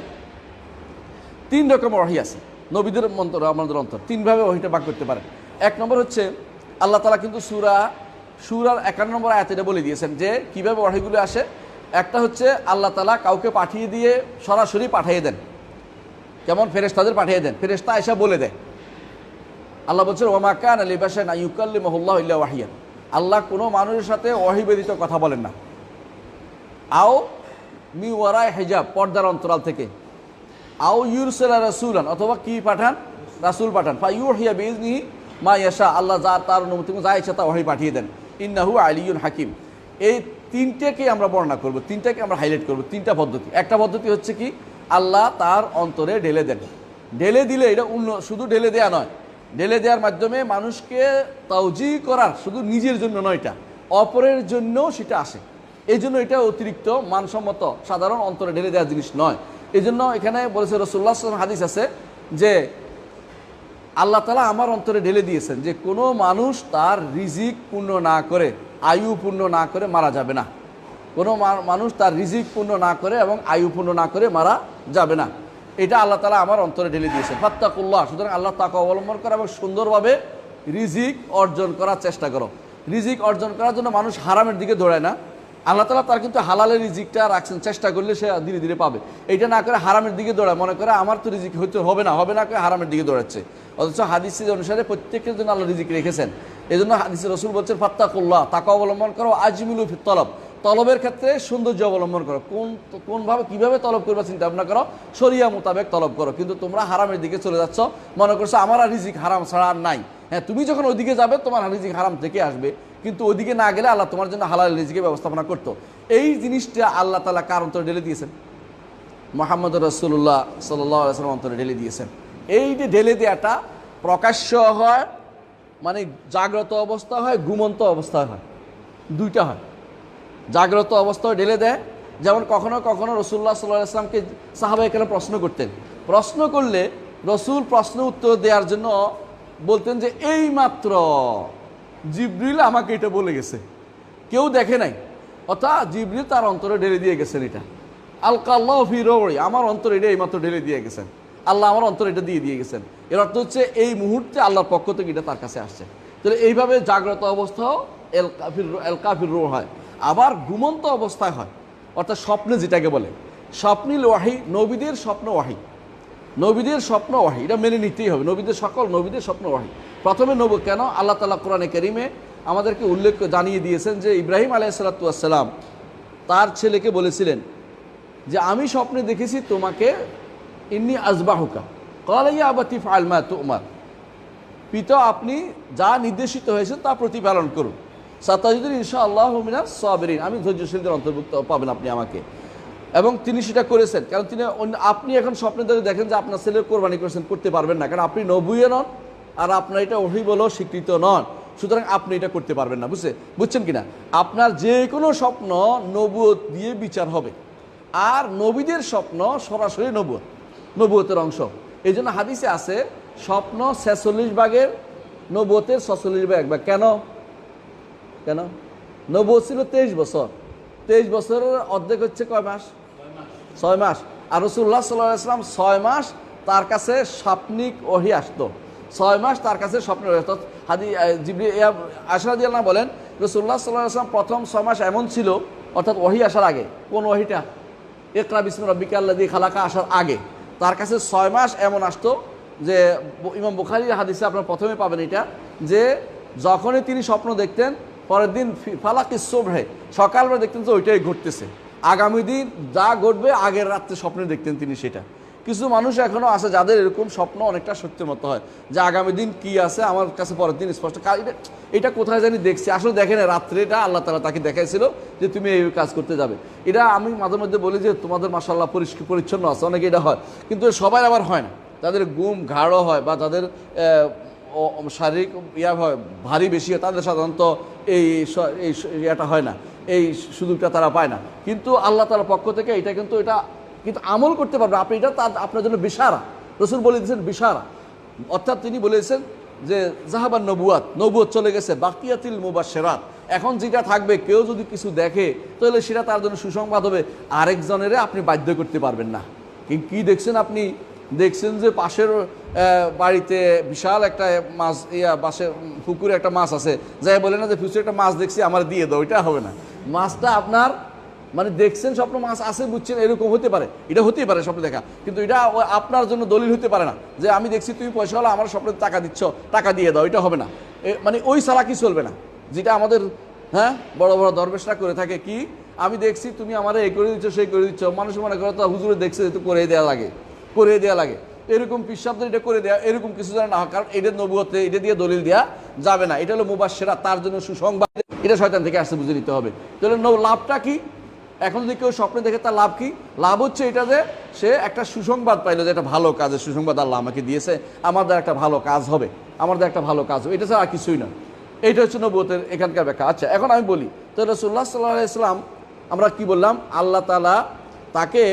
3 রকমের ওয়াহি আছে নবীদের মন্তর, আমাদের অন্তর 3ভাবে ওয়াহিটা ভাগ করতে পারেন। 1 নম্বর হচ্ছে আল্লাহ তাআলা কিন্তু সূরার 51 নম্বর আয়াতে এটা বলে দিয়েছেন যে কীভাবে ওয়াহিগুলো আসে। একটা হচ্ছে আল্লাহ তাআলা কাউকে পাঠিয়ে দিয়ে সরাসরি পাঠিয়ে দেন, যেমন ফেরেশতাদের পাঠিয়ে দেন, ফেরেশতা এসে বলে দেয়। আল্লাহ বলছেন ওয়া মা কানা লিবাশারিন আন ইউকাল্লিমাহুল্লাহু ইল্লা ওয়াহিয়ান, আল্লাহ কোনো মানুষের সাথে ওয়াহি ব্যতীত কথা বলেন না। আও মি ওয়ারাই হিজাব, পর্দার অন্তরাল থেকে। আও ইউরসিলা রাসূলান, অথবা কি পাঠান? রাসূল পাঠান। ফায়ুহিয়া বিইজনিহি মা ইয়াশা, আল্লাহ যা তার অনুমতি যা ইচ্ছা তা ওয়াহি পাঠিয়ে দেন। ইন্নাহু আলিয়্যুন হাকিম। এই 3টেকে আমরা বর্ণনা করব, 3টাকে আমরা হাইলাইট করব। 3টা পদ্ধতি। একটা পদ্ধতি হচ্ছে কি আল্লাহ তার অন্তরে ঢেলে দেন। ঢেলে দিলে এটা শুধু ঢেলে দেয়া নয়, ঢেলে দেওয়ার মাধ্যমে মানুষকে তাওজি করার, শুধু নিজের জন্য নয়, এটা অপরের জন্য সেটা আসে। এই জন্য এটা অতিরিক্ত মানসম্মত, সাধারণ অন্তরে ঢেলে দেওয়ার জিনিস নয়। এই জন্য এখানে বলেছে রাসূলুল্লাহ সাল্লাল্লাহু আলাইহি ওয়াসাল্লাম, হাদিস আছে যে আল্লাহ তাআলা আমার অন্তরে ঢেলে দিয়েছেন যে কোনো মানুষ তার রিজিক পূর্ণ না করে, আয়ু পূর্ণ না করে মারা যাবে না। কোনো মানুষ তার রিজিক পূর্ণ না করে এবং আয়ু পূর্ণ না করে মারা যাবে না। এটা আল্লাহ তাআলা আমার অন্তরে ঢেলে দিয়েছেন। ফাত্তাকুল্লাহ, সুতরাং আল্লাহ তাকওয়া অবলম্বন করা এবং সুন্দরভাবে রিজিক অর্জন করার চেষ্টা করো। রিজিক অর্জন করার জন্য মানুষ হারামের দিকে দৌড়ায় না, আল্লাহ তাআলা তার কিন্তু হালালের রিজিকটা রাখছেন, চেষ্টা করলে সে ধীরে ধীরে পাবে। এইটা না করে হারামের দিকে দৌড়ায়, মনে করে আমার তো রিজিক হয়তো হবে না করে হারামের দিকে দৌড়াচ্ছে। অথচ হাদিসের অনুসারে প্রত্যেকের জন্য আল্লাহ রিজিক রেখেছেন। এই জন্য হাদিসে রাসূল বলছেন ফাত্তাকুল্লাহ, তাকওয়া অবলম্বন করো, আজমিলু ফিত তলব, তলবের ক্ষেত্রে সৌন্দর্য অবলম্বন করো, কোনভাবে কীভাবে তলব করবে চিন্তা ভাবনা করো, শরিয়া মোতাবেক তলব করো। কিন্তু তোমরা হারামের দিকে চলে যাচ্ছ, মনে করছো আমার আর রিজিক হারাম ছাড়া আর নাই। হ্যাঁ, তুমি যখন ওইদিকে যাবে তোমার রিজিক হারাম থেকে আসবে, কিন্তু ওইদিকে না গেলে আল্লাহ তোমার জন্য হালাল রিজিকের ব্যবস্থাপনা করতো। এই জিনিসটা আল্লাহ তাআলা কার অন্তরে ঢেলে দিয়েছেন? মুহাম্মদ রাসূলুল্লাহ সাল্লাল্লাহু আলাইহি ওয়াসাল্লাম অন্তরে ঢেলে দিয়েছেন। এই যে ঢেলে দেওয়াটা প্রকাশ্য হয়, মানে জাগ্রত অবস্থা হয়, ঘুমন্ত অবস্থায় হয়, দুইটা হয়। জাগ্রত অবস্থায় ঢেলে দেয়, যেমন কখনো কখনো রাসূলুল্লাহ সাল্লাল্লাহু আলাইহি ওয়াসাল্লামকে সাহাবায়ে কেরাম প্রশ্ন করতেন, প্রশ্ন করলে রসুল প্রশ্ন উত্তর দেওয়ার জন্য বলতেন যে এই মাত্র জিবরিল আমাকে এটা বলে গেছে, কেউ দেখে নাই, অর্থাৎ জিবরিল তার অন্তরে ঢেলে দিয়ে গেছেন। এটা আলকাল্লাহু ফি রূহি, আমার অন্তরে এটা এইমাত্র ঢেলে দিয়ে গেছেন, আল্লাহ আমার অন্তরে এটা দিয়ে গেছেন। এর অর্থ হচ্ছে এই মুহূর্তে আল্লাহর পক্ষ থেকে এটা তার কাছে আসছে। তাহলে এইভাবে জাগ্রত অবস্থাও এলকাফির রূহ হয়, আবার ঘুমন্ত অবস্থায় হয়, অর্থাৎ স্বপ্নে যেটাকে বলে স্বপ্নিল ওয়াহি, নবীদের স্বপ্ন ওয়াহি, নবীদের স্বপ্ন ওয়াহি, এটা মেনে নিতেই হবে। নবীদের সকল নবীদের স্বপ্ন ওয়াহি। প্রথমে কেন আল্লাহ তাআলা কোরআনে কারীমে আমাদেরকে উল্লেখ জানিয়ে দিয়েছেন যে ইব্রাহিম আলাইহিস সালাম তার ছেলেকে বলেছিলেন যে আমি স্বপ্নে দেখেছি তোমাকে, ইন্নী আযবাহুকা ক্বালা ইয়া আবাতি ফাআল মা তু'মার, পিতা আপনি যা নির্দেশিত হয়েছে তা প্রতিপালন করুন, সাতাজিদুনি ইনশাআল্লাহু মিনাস সাবিরিন, আমি ধৈর্যশীলদের অন্তর্ভুক্ত পাবেন আপনি আমাকে। এবং তিনি সেটা করেছেন, কারণ তিনি আপনি এখন স্বপ্নে ধরে দেখেন যে আপনার ছেলের কোরবানি করেছেন, করতে পারবেন না, কারণ আপনি নবুয়্যি নন, আর আপনার এটা ওহী বলেও স্বীকৃত নন, সুতরাং আপনি এটা করতে পারবেন না। বুঝছেন কিনা? আপনার যে কোনো স্বপ্ন নবুয়ত দিয়ে বিচার হবে, আর নবীদের স্বপ্ন সরাসরি নবুয়তের অংশ। এই জন্য হাদিসে আছে স্বপ্ন 46 ভাগের, নবুয়তের 46 ভাগ। কেন কেন নবুয়ত ছিল 23 বছর, 23 বছরের অর্ধেক হচ্ছে কয় মাস? 6 মাস। আর রাসূলুল্লাহ সাল্লাল্লাহু আলাইহি ওয়াসাল্লাম 6 মাস তার কাছে স্বপ্নিক ওহী আসতো, 6 মাস তার কাছে স্বপ্ন আসতো। জিবরিল আয়েশা রাদিয়াল্লাহু আনহা বলেন রাসূলুল্লাহ সাল্লাল্লাহু আলাইহি ওয়াসাল্লাম প্রথম 6 মাস এমন ছিল, অর্থাৎ ওহী আসার আগে, কোন ওহীটা? ইকরা বিসমি রাব্বিকাল্লাযী খালাকা আসার আগে তার কাছে 6 মাস এমন আসতো যে ইমাম বুখারীর হাদিসে আপনারা প্রথমে পাবেন এটা, যে যখনই তিনি স্বপ্ন দেখতেন পরের দিন ফালাকিস সুবহে, সকালবেলা দেখতেন যে ওইটাই ঘটতেছে, আগামী দিন যা ঘটবে আগের রাত্রে স্বপ্নে দেখতেন তিনি সেটা। কিছু মানুষ এখনও আছে যাদের এরকম স্বপ্ন অনেকটা সত্যের মতো হয়, যে আগামী দিন কি আছে আমার কাছে পরের দিন স্পষ্ট, এটা কোথায় জানি দেখছি, আসলে দেখেন রাত্রে এটা আল্লাহ তাআলা তাকে দেখাইছিল যে তুমি এই কাজ করতে যাবে। এটা আমি মাঝে মধ্যে বলি যে তোমাদের মাশাআল্লাহ পরিষ্কার পরিচ্ছন্ন আছে, অনেকে এটা হয়, কিন্তু সবাই আবার হয় না, তাদের ঘুম গাঢ় হয় বা তাদের শারীরিক হয় ভারী বেশি হয়, তাদের সাধারণত এই ইয়েটা হয় না, এই সুযোগটা তারা পায় না। কিন্তু আল্লাহ তাআলার পক্ষ থেকে এটা কিন্তু আমল করতে পারবে আপনি, এটা আপনার জন্য বিশারা। রাসূল বলে দিয়েছেন বিশারা, অর্থাৎ তিনি বলেছেন যে জাহাবান নবুয়ত চলে গেছে, বাকিয়াতিল মুবাশশিরাত, এখন যেটা থাকবে কেউ যদি কিছু দেখে তাহলে সেটা তার জন্য সুসংবাদ হবে, আরেকজনের আপনি বাধ্য করতে পারবেন না। কি দেখছেন? আপনি দেখছেন যে পাশের বাড়িতে বিশাল একটা মাছ, পাশের পুকুরে একটা মাছ আছে, যাই বলে না যে ফিউচারে একটা মাছ দেখছি আমার দিয়ে দাও, এটা হবে না। মাছটা আপনার মানে দেখছেন স্বপ্ন মাছ আছে, বুঝছেন, এরকম হতে পারে, এটা হতেই পারে স্বপ্ন দেখা, কিন্তু এটা আপনার জন্য দলিল হতে পারে না যে আমি দেখছি তুমি পয়সা হলো আমার স্বপ্নে টাকা দিচ্ছ, টাকা দিয়ে দাও, এটা হবে না। মানে ওই চালাকি চলবে না, যেটা আমাদের বড় বড় দরবেশরা করে থাকে। কি আমি দেখছি তুমি আমার এই করে দিচ্ছ সেই করে দিচ্ছ, মানুষ মনে করে তো হুজুরে দেখছে তো করে দেওয়া লাগে, এরকম পিসাবদের এটা করে দেওয়া, এরকম কিছু যেন না হয়, কারণ এটা নবুয়তে এটা দিয়ে দলিল দেওয়া যাবে না, এটা হলো মুবাশশিরা, তার জন্য সুসংবাদ, এটা শয়তান থেকে আসতে বুঝে নিতে হবে। তাহলে লাভটা কি? এখন যদি কেউ স্বপ্নে দেখে তার লাভ কি? লাভ হচ্ছে এটা যে সে একটা সুসংবাদ পাইলো, যে একটা ভালো কাজের সুসংবাদ আল্লাহ আমাকে দিয়েছে, আমার দ্বারা একটা ভালো কাজ হবে, এটা ছাড়া আর কিছুই না। এইটা হচ্ছে নবুয়তের এখানকার ব্যাখ্যা। আচ্ছা, এখন আমি বলি তো রাসূলুল্লাহ সাল্লাল্লাহু আলাইহি ওয়াসাল্লাম, আমরা কি বললাম, আল্লাহ তাআলা তাকে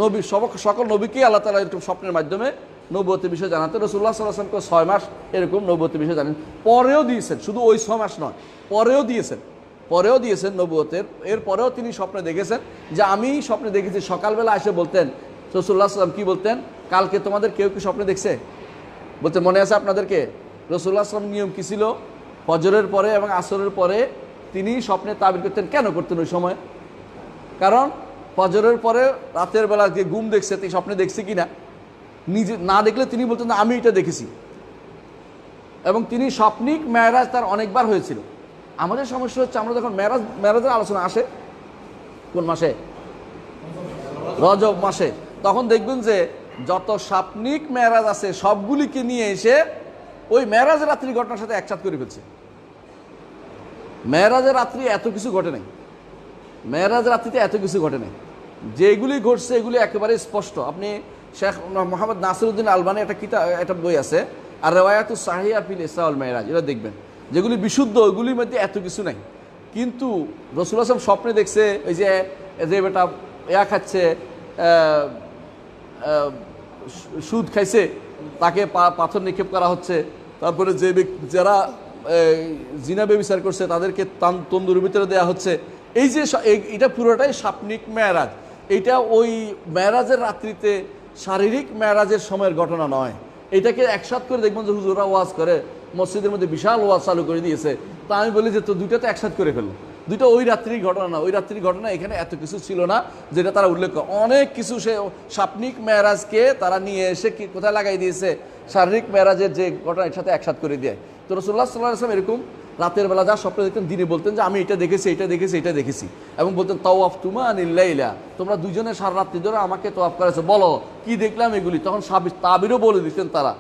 নবী সকল নবীকেই আল্লাহ তাআলা এরকম স্বপ্নের মাধ্যমে নবুয়তের বিষয় জানাতে, রাসূলুল্লাহ সাল্লাল্লাহু আলাইহি ওয়াসাল্লামকে 6 মাস এরকম নবুয়তের বিষয় জানেন, পরেও দিয়েছেন, শুধু ওই 6 মাস নয়, পরেও দিয়েছেন নবুয়তের। এরপরেও তিনি স্বপ্নে দেখেছেন, যে আমি স্বপ্নে দেখেছি, সকালবেলা এসে বলতেন রাসূলুল্লাহ সাল্লাল্লাহু আলাইহি ওয়াসাল্লাম, কি বলতেন, কালকে তোমাদের কেউ কি স্বপ্নে দেখছে? বলতে মনে আছে আপনাদেরকে? রাসূলুল্লাহ সাল্লাল্লাহু আলাইহি ওয়াসাল্লাম নিয়ম কী ছিল? ফজরের পরে এবং আসরের পরে তিনি স্বপ্নে তাবির করতেন। কেন করতেন ওই সময়? কারণ ফজরের পরে রাতের বেলা যে ঘুম দেখছে, তিনি স্বপ্নে দেখছে কিনা, নিজে না দেখলে তিনি বলতেন আমি এটা দেখেছি। এবং তিনি স্বপ্নিক মেরাজ তার অনেকবার হয়েছিল, আমাদের সমস্যা হচ্ছে আমরা যখন মেরাজের আলোচনা আসে কোন মাসে, রজব মাসে, তখন দেখবেন যে যত সাপনিক মেরাজ আছে সবগুলিকে নিয়ে এসে ওই মেরাজের রাত্রি ঘটনার সাথে একসাথ করে ফেলছে। মেরাজের রাত্রি এত কিছু ঘটে নাই, মেরাজের রাত্রিতে এত কিছু ঘটে নাই। যেগুলি ঘটছে এগুলি একেবারে স্পষ্ট। আপনি শেখ মোহাম্মদ নাসিরউদ্দিন আলবানী একটা বই আছে, আর রেওয়ায়াতুস সাহিহা ফিল ইসরা ওয়াল মেরাজ, এটা দেখবেন যেগুলি বিশুদ্ধ ওইগুলির মধ্যে এত কিছু নাই। কিন্তু রাসূলুল্লাহ সাল্লাল্লাহু আলাইহি ওয়াসাল্লাম স্বপ্নে দেখছে ওই যে বেটা খাচ্ছে, সুদ খাইছে, তাকে পাথর নিক্ষেপ করা হচ্ছে। তারপরে যারা জিনা ব্যভিচার করছে তাদেরকে তন্দুরের ভিতরে দেওয়া হচ্ছে। এই যে এটা পুরোটাই সাপনিক মেরাজ। এটা ওই মেরাজের রাত্রিতে শারীরিক মেরাজের সময়ের ঘটনা নয়। এটাকে একসাথ করে দেখবেন যে হুজুরা ওয়াজ করে মসজিদের মধ্যে বিশাল ওয়াজ চালু করে দিয়েছে। তা আমি বলি যে তো দুইটা তো একসাথ করে ফেললো, দুইটা ওই রাত্রির ঘটনা না। ওই রাত্রির ঘটনা এখানে এত কিছু ছিল না যেটা তারা উল্লেখ করে। অনেক কিছু সে সাপনিক মেরাজকে তারা নিয়ে এসে কি কোথায় লাগাই দিয়েছে, শারীরিক মেরাজের যে ঘটনা এর সাথে একসাথ করে দেয়। তো রাসূলুল্লাহ সাল্লাল্লাহু আলাইহি ওয়াসাল্লাম এরকম রাতের বেলা যা স্বপ্ন দেখতেন দিনে বলতেন যে আমি এটা দেখেছি, এটা দেখেছি, এটা দেখেছি, এবং বলতেন তাওয়াফ তুমা আনিল লাইলা, তোমরা দুজনে সারা রাত্রি ধরে আমাকে তাওয়াফ করেছো, বলো কি দেখলাম এগুলি। তখন তাবিরও বলে দিতেন তারা,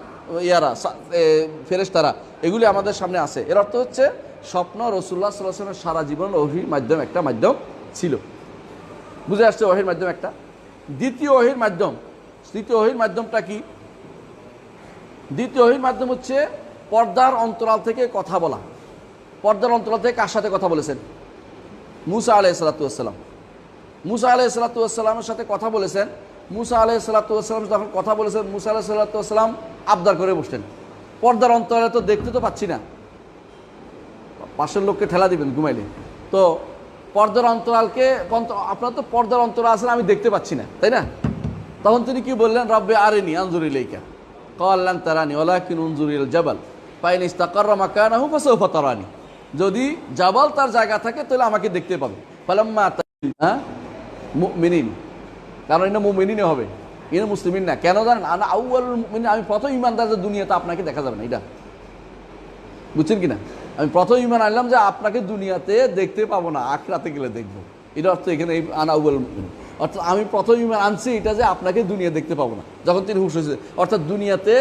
ফেরেশতারা, এগুলি আমাদের সামনে আছে। এর অর্থ হচ্ছে স্বপ্ন রাসূলুল্লাহ সাল্লাল্লাহু আলাইহি ওয়াসাল্লামের সারা জীবন ওহীর মাধ্যম একটা মাধ্যম ছিল। বুঝে আসছে ওহীর মাধ্যম একটা। দ্বিতীয় ওহীর মাধ্যমটা কি? দ্বিতীয় ওহীর মাধ্যম হচ্ছে পর্দার অন্তরাল থেকে কথা বলা। পর্দার অন্তরাল থেকে কার সাথে কথা বলেছেন? মুসা আলাইহিস সালাতু ওয়াস সালাম। মুসা আলাইহিস সালাতু ওয়াস সালামের সাথে কথা বলেছেন। মুসা আলাইহিস সালাতু ওয়াস সালাম যখন কথা বলেছেন, মুসা আলাইহিস সালাতু ওয়াস সালাম আবদার করে বসলেন, পর্দার অন্তরালে তো দেখতে তো পাচ্ছি না, পাশের লোককে ঠেলা দিবেন ঘুমাইলে। তো পর্দার অন্তরালকে, আপনার তো পর্দার অন্তরাল আছেন, আমি দেখতে পাচ্ছি না, তাই না? তখন তিনি কি বললেন? রব্বে আরিনি আনজুর ইলাইকা ক্বাল লান তারানি ওয়ালাকিন উনজুর ইলাল জাবাল ফাইন ইসতাকাররা মাকানাহু ফাসাউফা তারানি। যদি জাবাল তার জায়গা থাকে তাহলে আমাকে দেখতে পাবে। ফালাম্মা মুমিনিন, কারণ এটা মুমিনিনে হবে, এটা মুসলিমিন না। কেন জানেন? আনা আউয়ালুল মুমিনিন, আমি প্রথম ঈমানদার, যে দুনিয়াতে আপনাকে দেখা যাবে না। এটা বুঝছেন কিনা? আমি প্রথম ঈমান আনলাম যে আপনাকে দুনিয়াতে দেখতে পাবো না, আখিরাতে গেলে দেখবো। এটা অর্থ এখানে আনা আউয়ালুল মুমিনিন, অর্থাৎ আমি প্রথম ঈমান আনছি এটা যে আপনাকে দুনিয়া দেখতে পাবো না, যখন তিনি হুঁশ হয়েছে। অর্থাৎ দুনিয়াতে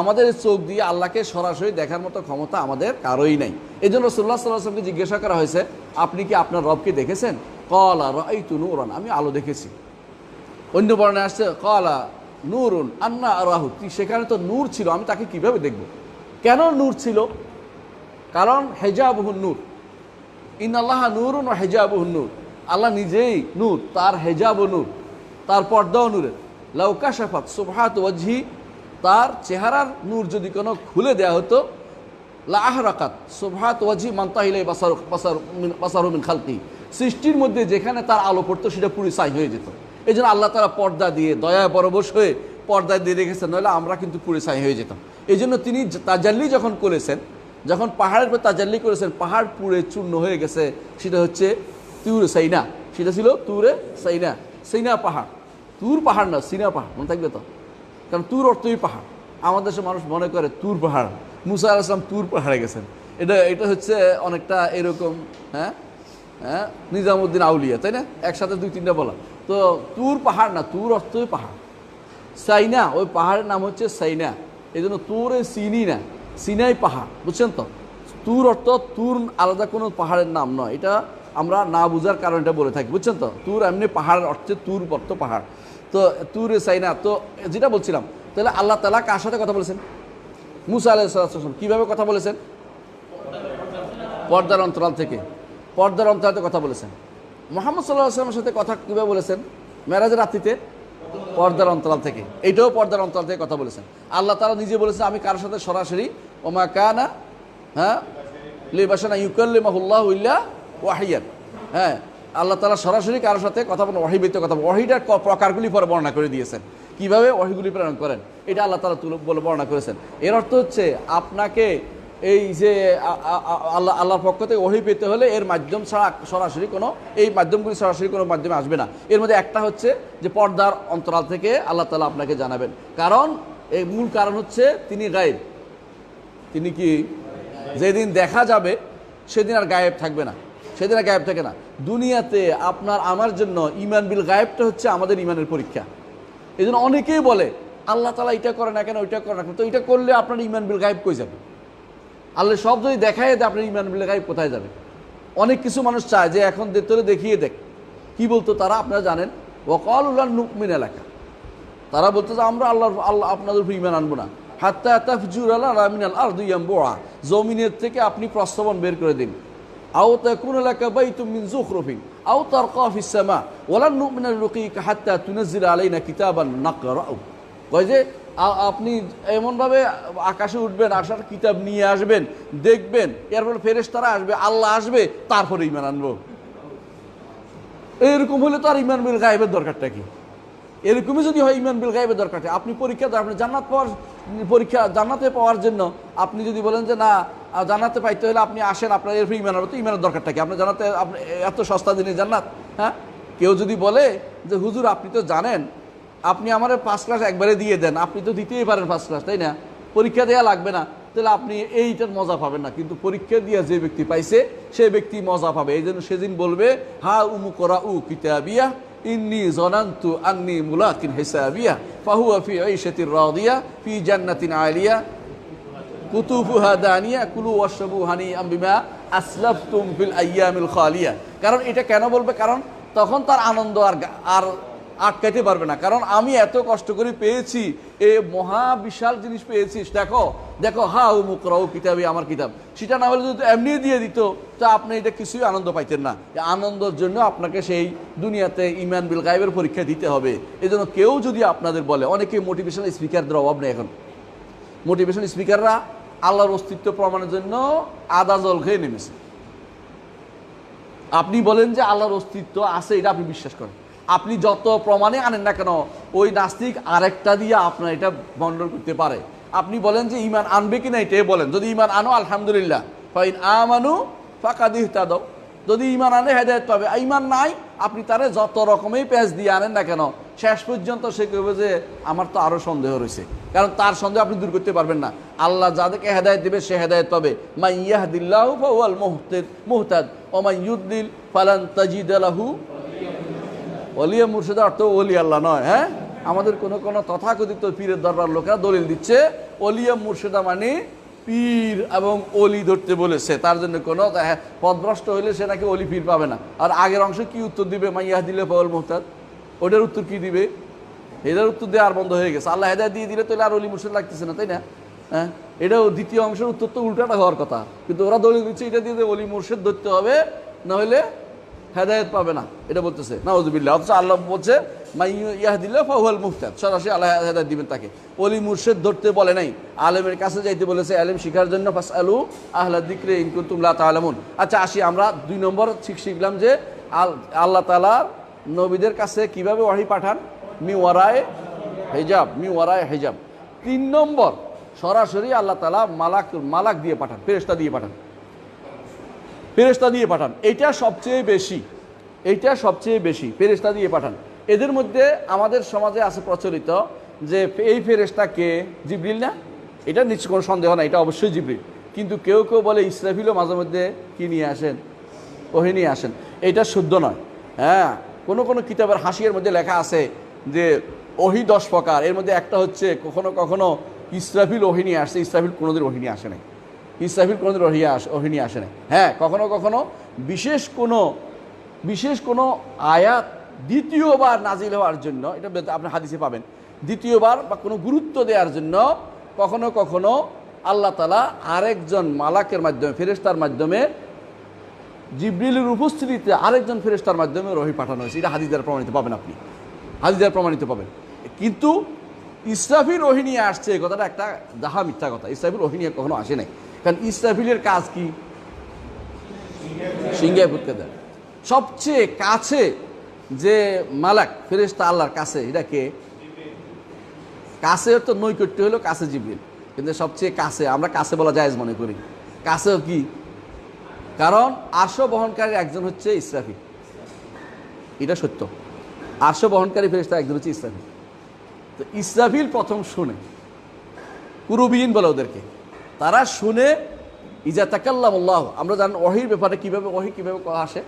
আমাদের চোখ দিয়ে আল্লাহকে সরাসরি দেখার মতো ক্ষমতা আমাদের কারোই নাই। এই জন্য রাসূলুল্লাহ সাল্লাল্লাহু আলাইহি ওয়াসাল্লামকে জিজ্ঞাসা করা হয়েছে, আপনি কি আপনার রবকে দেখেছেন? ক্বালা রাআইতু নূরান, আমি আলো দেখেছি। অন্য বর্ণনায় আসছে ক্বালা নূরুন আন্না আরাহু, সেখানে তো নূর ছিল, আমি তাকে কিভাবে দেখব? কেন নূর ছিল? কারণ হেজাবুহুন নূর, ইন্নাল্লাহা নূরুন ওয়া হেজাবুহুন নূর, আল্লাহ নিজেই নূর, তার হেজাবও নূর, তার পর্দাও নূরের। লাউ কাশাফাত সুবহাত ওয়াজহি, তার চেহারার নূর যদি কোনো খুলে দেওয়া হতো, লা আহরাকাত সুবহাত ওয়াজহি মান তাহিলাই বাসারু মিন খালকি, সৃষ্টির মধ্যে যেখানে তার আলো পড়তো সেটা পুরো ছাই হয়ে যেত। এই জন্য আল্লাহ তারা পর্দা দিয়ে দয়া পরবশ হয়ে পর্দা দিয়ে রেখেছেন, নইলে আমরা কিন্তু পুরো ছাই হয়ে যেতাম। এই জন্য তিনি তাজাল্লি যখন করেছেন, যখন পাহাড়ের উপর তাজাল্লি করেছেন, পাহাড় পুড়ে চূর্ণ হয়ে গেছে। সেটা হচ্ছে তুরে সাইনা, সেটা ছিল তুরে সাইনা, সাইনা পাহাড়। তুর পাহাড় না, সিনা পাহাড়, মনে থাকবে তো, কারণ তুর অর্থই পাহাড়। আমাদের দেশে মানুষ মনে করে তুর পাহাড়, মুসা আলাইহিস সালাম তুর পাহাড়ে গেছেন। এটা হচ্ছে অনেকটা এরকম, হ্যাঁ হ্যাঁ, নিজামুদ্দিন আউলিয়া, তাই না? একসাথে দুই তিনটা বলা। তো তুর পাহাড় না, তুর অর্থই পাহাড়। সাইনা, ওই পাহাড়ের নাম হচ্ছে সাইনা। এই জন্য তুরে সিনি না, সিনাই পাহাড়, বুঝছেন তো? তুর অর্থ তুর আলাদা কোনো পাহাড়ের নাম নয়, এটা আমরা না বুঝার কারণে এটা বলে থাকি, বুঝছেন তো? তুর এমনি পাহাড়ের অর্থে তুর অর্থ পাহাড়। তো তুরে সাইনা, তো যেটা বলছিলাম, তাহলে আল্লাহ তাআলা কার সাথে কথা বলেছেন? মুসা আলাইহিস সালাম। কীভাবে কথা বলেছেন? পর্দার অন্তরাল থেকে, পর্দার অন্তরালে কথা বলেছেন। মুহাম্মদ সাল্লাল্লাহু আলাইহি ওয়াসাল্লামের সাথে কথা কীভাবে বলেছেন? মেরাজের রাত্রিতে পর্দার অন্তরাল থেকে, এইটাও পর্দার অন্তরাল থেকে কথা বলেছেন। আল্লাহ তাআলা নিজে বলেছেন, আমি কারোর সাথে সরাসরি ওমা কানা লিবাশানা ইউকাল্লিমাহুল্লাহু ইল্লা ওয়াহিয়ান। হ্যাঁ, আল্লাহ তাআলা সরাসরি কারোর সাথে কথা বলেন, ওয়াহী ব্যতীত কথা বলেন। ওয়াহীটার প্রকারগুলি পরে বর্ণনা করে দিয়েছেন, কীভাবে ওয়াহীগুলি প্রেরণ করেন, এটা আল্লাহ তাআলা বলে বর্ণনা করেছেন। এর অর্থ হচ্ছে আপনাকে এই যে আল্লাহর পক্ষ থেকে ওহী পেতে হলে এর মাধ্যম ছাড়া সরাসরি কোনো, এই মাধ্যমগুলি সরাসরি কোনো মাধ্যমে আসবে না। এর মধ্যে একটা হচ্ছে যে পর্দার অন্তরাল থেকে আল্লাহ তাআলা আপনাকে জানাবেন। কারণ এই মূল কারণ হচ্ছে তিনি গায়েব, তিনি কি যেদিন দেখা যাবে সেদিন আর গায়েব থাকবে না, সেদিন আর গায়েব থাকে না। দুনিয়াতে আপনার আমার জন্য ইমান বিল গায়েবটা হচ্ছে আমাদের ইমানের পরীক্ষা। এই জন্য অনেকেই বলে আল্লাহ তাআলা এটা করে না কেন, ওইটা করে না কেন, তো এটা করলে আপনার ইমান বিল গায়েব কই যাবে? আল্লাহ সব যদি দেখায় দেয় আপনার ইমান বিল গায়েব কোথায় যাবে? অনেক কিছু মানুষ চায় যে এখন তোরে দেখিয়ে দেখ। কি বলতো তারা আপনারা জানেন? ওয়াকালু লান নুমিনা লাকা, তারা বলতো যে আমরা আল্লাহ আপনাদের উপর ইমান আনবো না হাত্তা তাফজুরা লানা মিনাল আরদি ইয়ামবুআ, জমিনের থেকে আপনি প্রস্তাবন বের করে দিন। আও তাকুনা লাকা বাইতুম মিন যুখরুফিন আও তারকা ফিস সামা ওয়ালান নুমিনা লিরুকিকা হাত্তা তুনাজ্জিলা আলাইনা কিতাবান নাকরাউ। কয় যে আপনি এমনভাবে আকাশে উঠবেন, আসার কিতাব নিয়ে আসবেন, দেখবেন, এরপর ফেরেশতারা আসবে, আল্লাহ আসবে, তারপরে ইমান আনবো। এরকম হলে তো আর ইমান বিল গায়েবের দরকারটা কি? এরকমই যদি হয় ইমান বিল গায়েবের দরকারটা, আপনি পরীক্ষা দেন, আপনি জান্নাত পাওয়ার পরীক্ষা, জান্নাতে পাওয়ার জন্য আপনি যদি বলেন যে না জান্নাতে পাইতে হলে আপনি আসেন, আপনার এরপর ইমান আনবো, তো ইমানের দরকারটা কি? আপনি জান্নাতে আপনি এত সস্তা জিনিস জান্নাত। হ্যাঁ, কেউ যদি বলে যে হুজুর আপনি তো জানেন, আপনি আমার 5 ক্লাস একবারে দিয়ে দেন, আপনি তো দিতেই পারেন 5 ক্লাস, তাই না? পরীক্ষা দেওয়া লাগবে না, তাহলে আপনি এইটার মজা পাবেন না। কিন্তু পরীক্ষা দিয়ে যে ব্যক্তি পাইছে সেই ব্যক্তি মজা পাবে। এই জন্য সেদিন বলবে হা উমুকরা উ কিতাবিয়া ইন্নী জনান্তু আন্নী মুলাকিন হিসাবিয়া ফাহুয়া ফি আইশাতির রাদিয়া ফি জান্নাতিন আলিয়া কুতুফুহা দানিয়া কুলু ওয়াশরাবু হানিআম বিমা আসলাফতুম ফিল আইয়ামিল খালিয়া। কারণ এটা কেন বলবে? কারণ তখন তার আনন্দ আর আটকাইতে পারবে না। কারণ আমি এত কষ্ট করে পেয়েছি, এ মহা বিশাল জিনিস পেয়েছিস, দেখো দেখো হা উমুকরাউ কিতাবি, আমার কিতাব। সেটা না হলে যদি এমনি দিয়ে দিত তো আপনি এটা কিছুই আনন্দ পাইতেন না। আনন্দের জন্য আপনাকে সেই দুনিয়াতে ইমান বিল গায়েবের পরীক্ষা দিতে হবে। এই জন্য কেউ যদি আপনাদের বলে, অনেকে মোটিভেশনাল স্পিকারদের অভাব নেই এখন, মোটিভেশনাল স্পিকাররা আল্লাহর অস্তিত্ব প্রমাণের জন্য আদা জল খেয়ে নেমেছে। আপনি বলেন যে আল্লাহর অস্তিত্ব আছে, এটা আপনি বিশ্বাস করেন, আপনি যত প্রমাণে আনেন না কেন ওই নাস্তিক আরেকটা দিয়ে আপনার এটা বন্ডন করতে পারে। আপনি বলেন যে ইমান আনবে কিনা এটাই বলেন, যদি ইমান আনো আলহামদুলিল্লাহ, ফাইন আমানু ফাকাদ ইহতাদাউ, যদি ইমান আনে হেদায়েত পাবে। ইমান নাই, আপনি তারে যত রকমের পেঁচ দিয়ে আনেন না কেন শেষ পর্যন্ত সে কইবে যে আমার তো আরো সন্দেহ রয়েছে। কারণ তার সন্দেহ আপনি দূর করতে পারবেন না। আল্লাহ যাদেরকে হেদায়েত দেবে সে হেদায়েত পাবে। মান ইয়াহদিল্লাহু ফাহুয়াল মুহতাদ ওয়া মান ইউদ্লিল ফালান তাজিদ লাহু ওলিয়া। মুর্শিদা অর্থ ওলি আল্লাহ নয়। হ্যাঁ, আমাদের কোন তথাকথিত পীরের দরবার লোকেরা দলিল দিচ্ছে ওলিয়া মুর্শিদা মানে পীর এবং অলি ধরতে বলেছে, তার জন্য কোনো পথভ্রষ্ট হইলে সে নাকি অলি পীর পাবে না। আর আগের অংশ কি উত্তর দিবে? মাইয়াহ দিলে ফাউল মুহতাদ, ওটার উত্তর কি দিবে? এটার উত্তর দিয়ে আর বন্ধ হয়ে গেছে। আল্লাহ হেদায়েত দিয়ে দিলে তাহলে আর অলি মুর্শিদ লাগতেছে না, তাই না? হ্যাঁ, এটাও দ্বিতীয় অংশের উত্তর তো উল্টাটা হওয়ার কথা, কিন্তু ওরা দলিল দিচ্ছে এটা দিয়ে অলি মুর্শিদ ধরতে হবে, নাহলে হেদায়েত পাবে না, এটা বলতেছে। নাউযুবিল্লাহ। অথচ আল্লাহ বলছে মাই ইয়াহদিল্লাহু ফাহুয়াল মুহতাদ, সরাসরি আল্লাহ হেদায়েত দিবেন তাকে। ওলি মুর্শিদ ধরতে বলে নাই, আলেমের কাছে যাইতে বলেছে ইলম শিখার জন্য। ফাসআলু আহলা যিকরি ইন কুনতুম লা তা'লামুন। আচ্ছা আসি, আমরা 2 নম্বর শিখলাম যে আল্লাহ তাআলার নবীদের কাছে কিভাবে ওহী পাঠান, মি ওয়ারায়ে হিজাব, মি ওয়ারায়ে হিজাব। 3 নম্বর সরাসরি আল্লাহ তাআলা মালাক দিয়ে পাঠান, ফেরেশতা দিয়ে পাঠান, ফেরেশতা দিয়ে পাঠান। এইটা সবচেয়ে বেশি ফেরেশতা দিয়ে পাঠান। এদের মধ্যে আমাদের সমাজে আছে প্রচলিত যে এই ফেরেশতাকে জিবরিল না, এটা নিশ্চয় কোনো সন্দেহ নাই, এটা অবশ্যই জিবরিল। কিন্তু কেউ কেউ বলে ইসরাফিলও মাঝে মধ্যে কি নিয়ে আসেন, ওহী নিয়ে আসেন। এটা শুদ্ধ নয়। হ্যাঁ, কোনো কিতাবের হাসিয়ের মধ্যে লেখা আছে যে ওহী 10 প্রকার, এর মধ্যে একটা হচ্ছে কখনো ইসরাফিল ওহী নিয়ে আসছে। ইসরাফিল কোনোদিন ওহী নিয়ে আসে নাই, ইসরাফিল কোনোদিন ওহী নিয়ে আসে নাই। হ্যাঁ, কখনো বিশেষ কোনো আয়াত দ্বিতীয়বার নাজিল হওয়ার জন্য, এটা আপনি হাদিসে পাবেন, দ্বিতীয়বার বা কোনো গুরুত্ব দেওয়ার জন্য কখনো আল্লাহ তাআলা আরেকজন মালাকের মাধ্যমে, ফেরেশতার মাধ্যমে, জিবরিলের উপস্থিতিতে আরেকজন ফেরেশতার মাধ্যমে ওহী পাঠানো হয়েছে। এটা হাদিস দ্বারা প্রমাণিত পাবেন, আপনি হাদিস দ্বারা প্রমাণিত পাবেন। কিন্তু ইসরাফিল ওহী নিয়ে আসছে এই কথাটা একটা জাহা মিথ্যা কথা। ইসরাফিল ওহী নিয়ে কখনো আসে নাই। কারণ ইসরাফিলের কাজ কি? সিংহায় ফুটকে দেয়। সবচেয়ে কাছে যে মালাক ফেরেশতা আল্লাহর কাছে, এটা কে? কাছে তো নৈকট্য হলো কাছে জিবরিল, কিন্তু সবচেয়ে কাছে আমরা কাছে বলা জায়েজ মনে করি। কাছেও কি? কারণ আরশ বহনকারী একজন হচ্ছে ইসরাফিল, এটা সত্য। আরশ বহনকারী ফেরেশতা একজন হচ্ছে ইসরাফিল। তো ইসরাফিল প্রথম শুনে, কুরুবিন বলে ওদেরকে, তারা শুনে ইজা তাকাল্লামুল্লাহ, আমরা জানেন ওহীর ব্যাপারে কীভাবে ওহী কীভাবে আসে।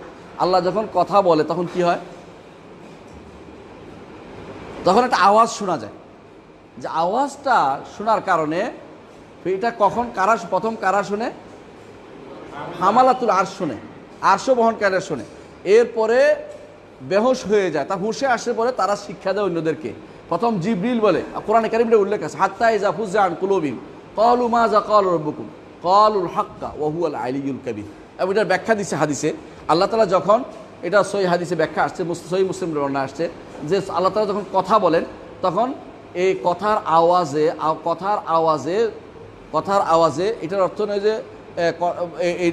আল্লাহ যখন কথা বলে তখন কি হয়, তখন একটা আওয়াজ শোনা যায়, যে আওয়াজটা শোনার কারণে এটা কখন কারা প্রথম কারা শুনে, হামালাতুল আরশ শুনে, আরশ বহনকারীরা শুনে। এরপরে বেহুশ হয়ে যায়, তা হুশে আসে পরে তারা শিক্ষা দেয় অন্যদেরকে। প্রথম জিবরিল বলে, কোরআনে কারীমে উল্লেখ আছে, হাত্তা ইযা ফুযিআ আন কুলুবিহিম ক্বালু মাযা ক্বালা রাব্বুকুম ক্বালুল হাক্কা ওয়া হুয়াল আলিয়্যুল কাবীর। এবং এটার ব্যাখ্যা দিচ্ছে হাদিসে। আল্লাহ তাআলা যখন, এটা সহিহ হাদিসে ব্যাখ্যা আসছে, সহিহ মুসলিমের বর্ণনা আসছে, যে আল্লাহ তাআলা যখন কথা বলেন তখন এই কথার আওয়াজে এটার অর্থ নয় যে এই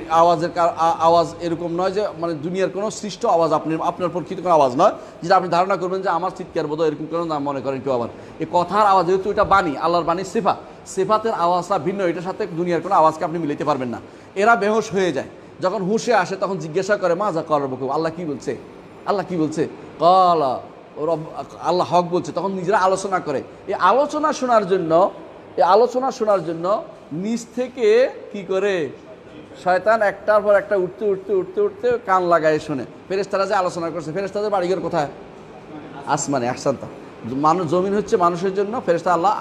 আওয়াজ এরকম নয় যে মানে দুনিয়ার কোনো সৃষ্ট আওয়াজ, আপনার প্রকৃত কোনো আওয়াজ নয় যেটা আপনি ধারণা করবেন যে আমার চিৎকার বোধ এরকম কোনো না মনে করেন কেউ। আবার এই কথার আওয়াজ, যেহেতু এটা বাণী, আল্লাহর বাণী, সিফাতের আওয়াজটা ভিন্ন, এটার সাথে দুনিয়ার কোনো আওয়াজকে আপনি মিলাইতে পারবেন না। এরা বেহুশ হয়ে যায়, যখন হুশে আসে তখন জিজ্ঞাসা করে মাযা ক্বালা রাব্বুকুম, আল্লাহ কি বলছে, আল্লাহ কি বলছে, ক্বালা আল্লাহ হক বলছে। তখন নিজেরা আলোচনা করে। এই আলোচনা শোনার জন্য নিচ থেকে কি করে শয়তান একটার পর একটা উঠতে কান লাগায় শোনে। ফেরেশতারা যে আলোচনা করছে, ফেরেশতাদের বাড়িঘর কোথায়, আসমানে। আহসানতা, জমিন হচ্ছে মানুষের জন্য, ফেরেশতা আল্লাহ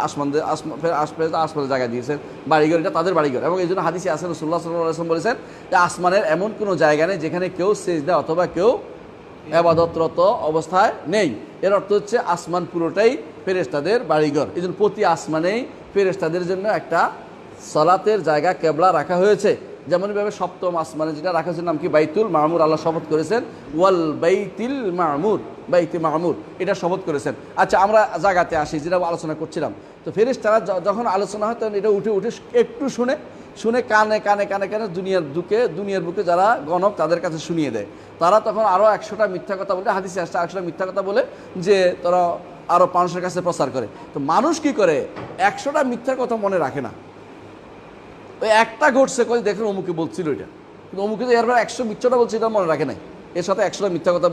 আসমানের জায়গায় দিয়েছেন বাড়িঘর, এটা তাদের বাড়িঘর। এবং এই জন্য হাদিসে আছে রাসূলুল্লাহ সাল্লাল্লাহু আলাইহি ওয়াসাল্লাম বলেছেন যে আসমানের এমন কোনো জায়গা নেই যেখানে কেউ সিজদা অথবা কেউ ইবাদতরত অবস্থায় নেই। এর অর্থ হচ্ছে আসমান পুরোটাই ফেরেশতাদের বাড়িঘর। এই জন্য প্রতি আসমানেই ফেরেশতাদের জন্য একটা সালাতের জায়গা, কেবলা রাখা হয়েছে। যেমনভাবে সপ্তম আসমানে যেটা রাখা হয়েছে নাম কি, বাইতুল মামুর। আল্লাহ শপথ করেছেন ওয়াল বাইতিল মামুর, বাইতে মামুর, এটা শপথ করেছেন। আচ্ছা, আমরা জায়গাতে আসি যেটা আলোচনা করছিলাম। তো ফেরেশতারা যখন আলোচনা হয় তখন এটা উঠে একটু শুনে কানে দুনিয়ার বুকে যারা গণক তাদের কাছে শুনিয়ে দেয়। তারা তখন আরও 100টা মিথ্যা কথা বলে, হাদিসে আসছে 100টা মিথ্যা কথা বলে, যে তারা আরও মানুষের কাছে প্রচার করে। তো মানুষ কি করে, 100টা মিথ্যা কথা মনে রাখে না, ওই একটা ঘটছে কই দেখেন অমুকে বলছিল এটা, কিন্তু অমুকে তো এরপর 100 মিথ্যাটা বলছে এটা মনে রাখে নাই, এর সাথে 100টা মিথ্যা কথা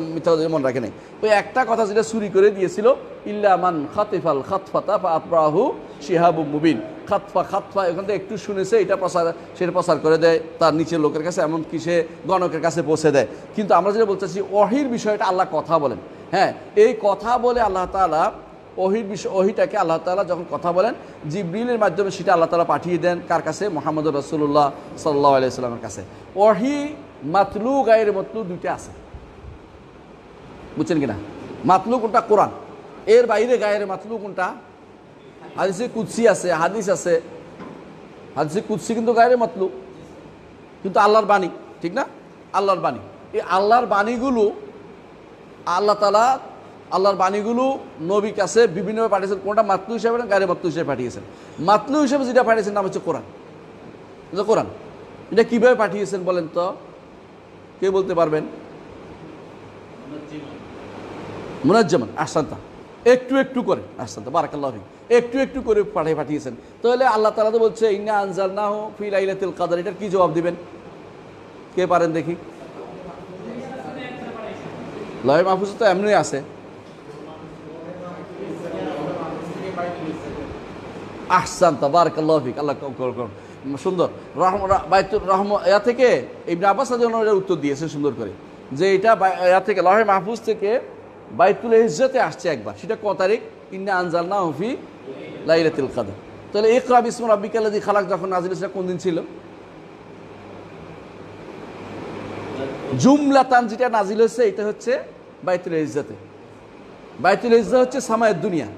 মনে রাখে নাই। ওই একটা কথা যেটা চুরি করে দিয়েছিল, ইল্লা মান খাতিফাল খাতফাতা ফাআতবাহু শিহাবুম মুবিন, খাতফা এখান থেকে একটু শুনেছে, সেটা প্রচার করে দেয় তার নিচের লোকের কাছে, এমনকি সে গণকের কাছে পৌঁছে দেয়। কিন্তু আমরা যেটা বলতেছি ওহীর বিষয়টা, আল্লাহ কথা বলেন, হ্যাঁ, এই কথা বলে আল্লাহ তাআলা ওহীটাকে আল্লাহ তাআলা যখন কথা বলেন জিবরিলের মাধ্যমে, সেটা আল্লাহ তাআলা পাঠিয়ে দেন কার কাছে, মুহাম্মদুর রাসূলুল্লাহ সাল্লাল্লাহু আলাইহি ওয়াসাল্লামের কাছে। ওহী মাতলু গায়রে মাতলু দুইটা আছে, বুঝছেন কিনা? মাতলু কোনটা, কোরআন, এর বাইরে গায়রে মাতলু কোনটা, হাদিসে কুদসি আছে, হাদিসে কুদসি কিন্তু গায়রে মাতলু, কিন্তু আল্লাহর বাণী, ঠিক না? আল্লাহর বাণী, এই আল্লাহর বাণীগুলো আল্লাহর বাণীগুলো নবীর কাছে বিভিন্নভাবে পাঠিয়েছেন। কোনটা মাতলু হিসাবে না গায়রে মাতলু হিসেবে পাঠিয়েছেন? মাতলু হিসেবে যেটা পাঠিয়েছেন নাম হচ্ছে কোরআন। এটা কীভাবে পাঠিয়েছেন বলেন তো, কে বলতে পারবেন? মুনাজ্জামান, আহসানতা, একটু করে, আহসানতা, বারাকাল্লাহু ফিক, একটু করে পাঠিয়েছেন। তাহলে আল্লাহ তাআলা তো বলছে ইন্না আনজালনাহু ফি লাইলাতুল কদর, এটার কি জবাব দিবেন? কে পারেন দেখি? লয় মাহফুজ তো এমনি আছে। আহসানতা, বারাকাল্লাহু ফিক, আল্লাহ সুন্দর। বাইতুর রহম ইয়া থেকে ইবনে আব্বাস রাদিয়াল্লাহু আনহু উত্তর দিয়েছেন সুন্দর করে, যে এটা ইয়া থেকে লহে মাহফুজ থেকে বাইতুল ইজ্জতে আসছে একবার। সেটা ক তারিখ? ইন্না আনজালনাহু ফি লাইলাতুল কদর। তাহলে ইকরা বিসমি রাব্বিকাল্লাযী খালাক যখন নাযিল হয়েছে কোন দিন ছিল? জুমলাতান যেটা নাযিল হয়েছে এটা হচ্ছে বাইতুল ইজ্জতে। বাইতুল ইজ্জা হচ্ছে সামায়ের দুনিয়া,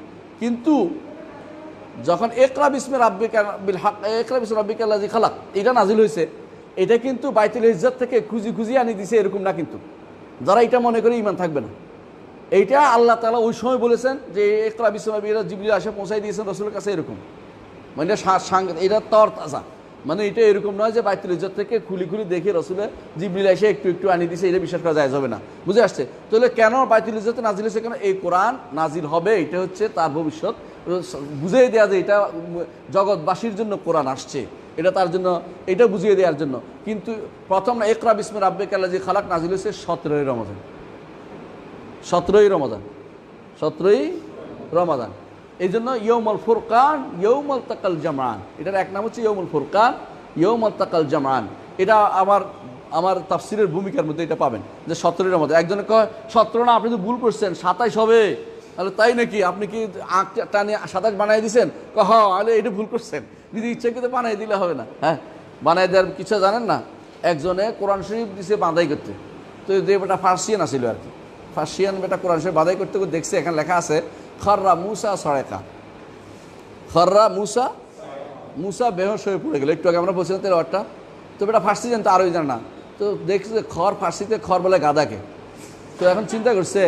কিন্তু যখন ইকরা বিসমি রাব্বিকাল্লাযী খালাক এটা নাযিল হয়েছে, এটা কিন্তু বাইতুল ইজ্জত থেকে খুঁজি আনি দিছে এরকম না। কিন্তু যারা এটা মনে করে ঈমান থাকবে না। এইটা আল্লাহ তাআলা ওই সময় বলেছেন যে ইকরা বিসমি রাব্বিকা, জিবরিল এসে পৌঁছাই দিয়েছেন রাসূলের কাছে, এরকম। মানে এটা তর তাজা, মানে এটা এরকম নয় যে বাইতুল ইজ্জত থেকে খুলি দেখে রাসূলের জিবরিল এসে একটু আনি দিছে, এটা বিশ্বাস করা যায় যাবে না। বুঝে আসছে? তাহলে কেন বাইতুল ইজ্জতে নাজিল হয়েছে, কেন এই কোরআন নাজিল হবে, এটা হচ্ছে তার ভবিষ্যৎ বুঝিয়ে দেওয়া, যে এটা জগৎবাসীর জন্য কোরআন আসছে, এটা তার জন্য, এটা বুঝিয়ে দেওয়ার জন্য। কিন্তু প্রথম ইকরা বিসমি রাব্বিকাল্লাযী খালাক নাজিল হয়েছে 17ই রমজান। 17ই রমাদান। এই জন্য ইয়ৌমুল ফুরকান, ইয়ৌমুল তাকাল জামআন, এটার এক নাম হচ্ছে ইয়ৌমুল ফুরকান, ইয়াউমাল তাকাল জামান, এটা আমার তাফসিরের ভূমিকার মধ্যে এটা পাবেন যে 17-এর মধ্যে। একজনে কয় 17 না, আপনি তো ভুল করছেন, 27 হবে। তাহলে তাই নাকি, আপনি কি আঁক টানে 27 বানাই দিয়েছেন? আরে এটা ভুল করছেন, যদি ইচ্ছা কিন্তু বানাই দিলে হবে না। হ্যাঁ, বানাই দেওয়ার কিছু জানেন না। একজনে কোরআন শরীফ দিছে বাঁধাই করতে, তো যে বেটা ফার্সিয়ান আসিল আর কি, ফার্সিয়ান বেটা কোরআন শরীফ বাঁধাই করতে দেখছে এখানে লেখা আছে খররা মুসা সরেকা, খররা মুসা বেহোশ হয়ে পড়ে গেল। একটু আগে আমরা বলছিলাম তেলাওয়াতটা, তো বেটা ফার্সি জানতো, আরোই জানে না। তো দেখছে যে খর, ফার্সিতে খর বলে গাদাকে। তো এখন চিন্তা করছে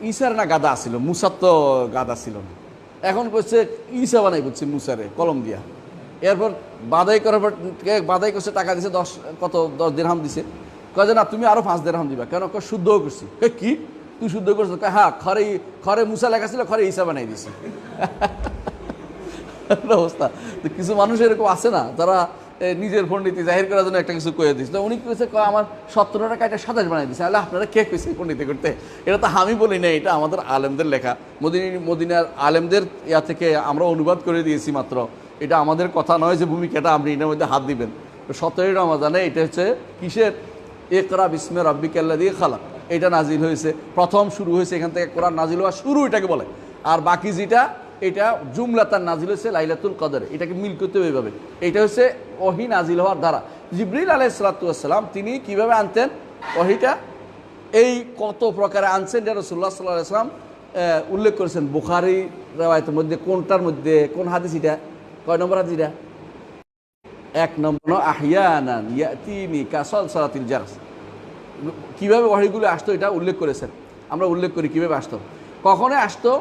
ঈসার না গাদা আসছিল, মুসার তো গাদা ছিল না। এখন করছে ঈসা বানাই করছে মুসারে কলম দিয়া। এরপর বাদাই করার পর বাদাই করছে, টাকা দিছে 10 দিরহাম দিছে। কয় যে না, তুমি আরো 5 দিরহাম দিবা। কেন? শুদ্ধও করছি। কি তুই শুদ্ধ করছিস? হ্যাঁ, খরে মুসা লেখা ছিল, খরে ঈসা বানাই দিছি। অবস্থা। তো কিছু মানুষ এরকম আছে না, তারা নিজের পণ্ডিতি জাহির করার জন্য একটা কিছু কয়ে দিচ্ছে। তো উনি কয়েছে আমার 17 টাকা এটা 27 বানাই দিচ্ছে। তাহলে আপনারা কে কইছে পণ্ডিতি করতে? এটা তো আমি বলি না, এটা আমাদের আলেমদের লেখা, মদিনার আলেমদের ইয়া থেকে আমরা অনুবাদ করে দিয়েছি মাত্র। এটা আমাদের কথা নয় যে ভূমিকাটা আপনি এটার মধ্যে হাত দিবেন। 17 রমজানে এটা হচ্ছে কিসের? ইকরা বিস্মে রাব্বিকাল্লাযী খালাক, এটা নাজিল হয়েছে, প্রথম শুরু হয়েছে এখান থেকে কোরআন নাজিল হওয়া শুরু, এটাকে বলে। আর বাকি যেটা, এটা জুমলাতান নাজিল হয়েছে লাইলাতুল কদর, এটাকে মিল করতে হবে এইভাবে। এটা হচ্ছে ওহী নাজিল হওয়ার দ্বারা। জিবরিল আলাইহিস সালাতু ওয়াস সালাম তিনি কীভাবে আনতেন ওহীটা, এই কত প্রকারে আনছেন এটা রাসূলুল্লাহ সাল্লাল্লাহু আলাইহি ওয়াসাল্লাম উল্লেখ করেছেন বুখারী riwayতের মধ্যে। কোনটার মধ্যে, কোন হাদিস এটা? কয় নম্বর হাদিস এটা? 1 নম্বর। আহইয়ানান ইয়াতিনি কাসালসালাতিল জারস, কীভাবে ওহীগুলো আসতো এটা উল্লেখ করেছেন। আমরা উল্লেখ করি কীভাবে আসতো, কখনো আসতো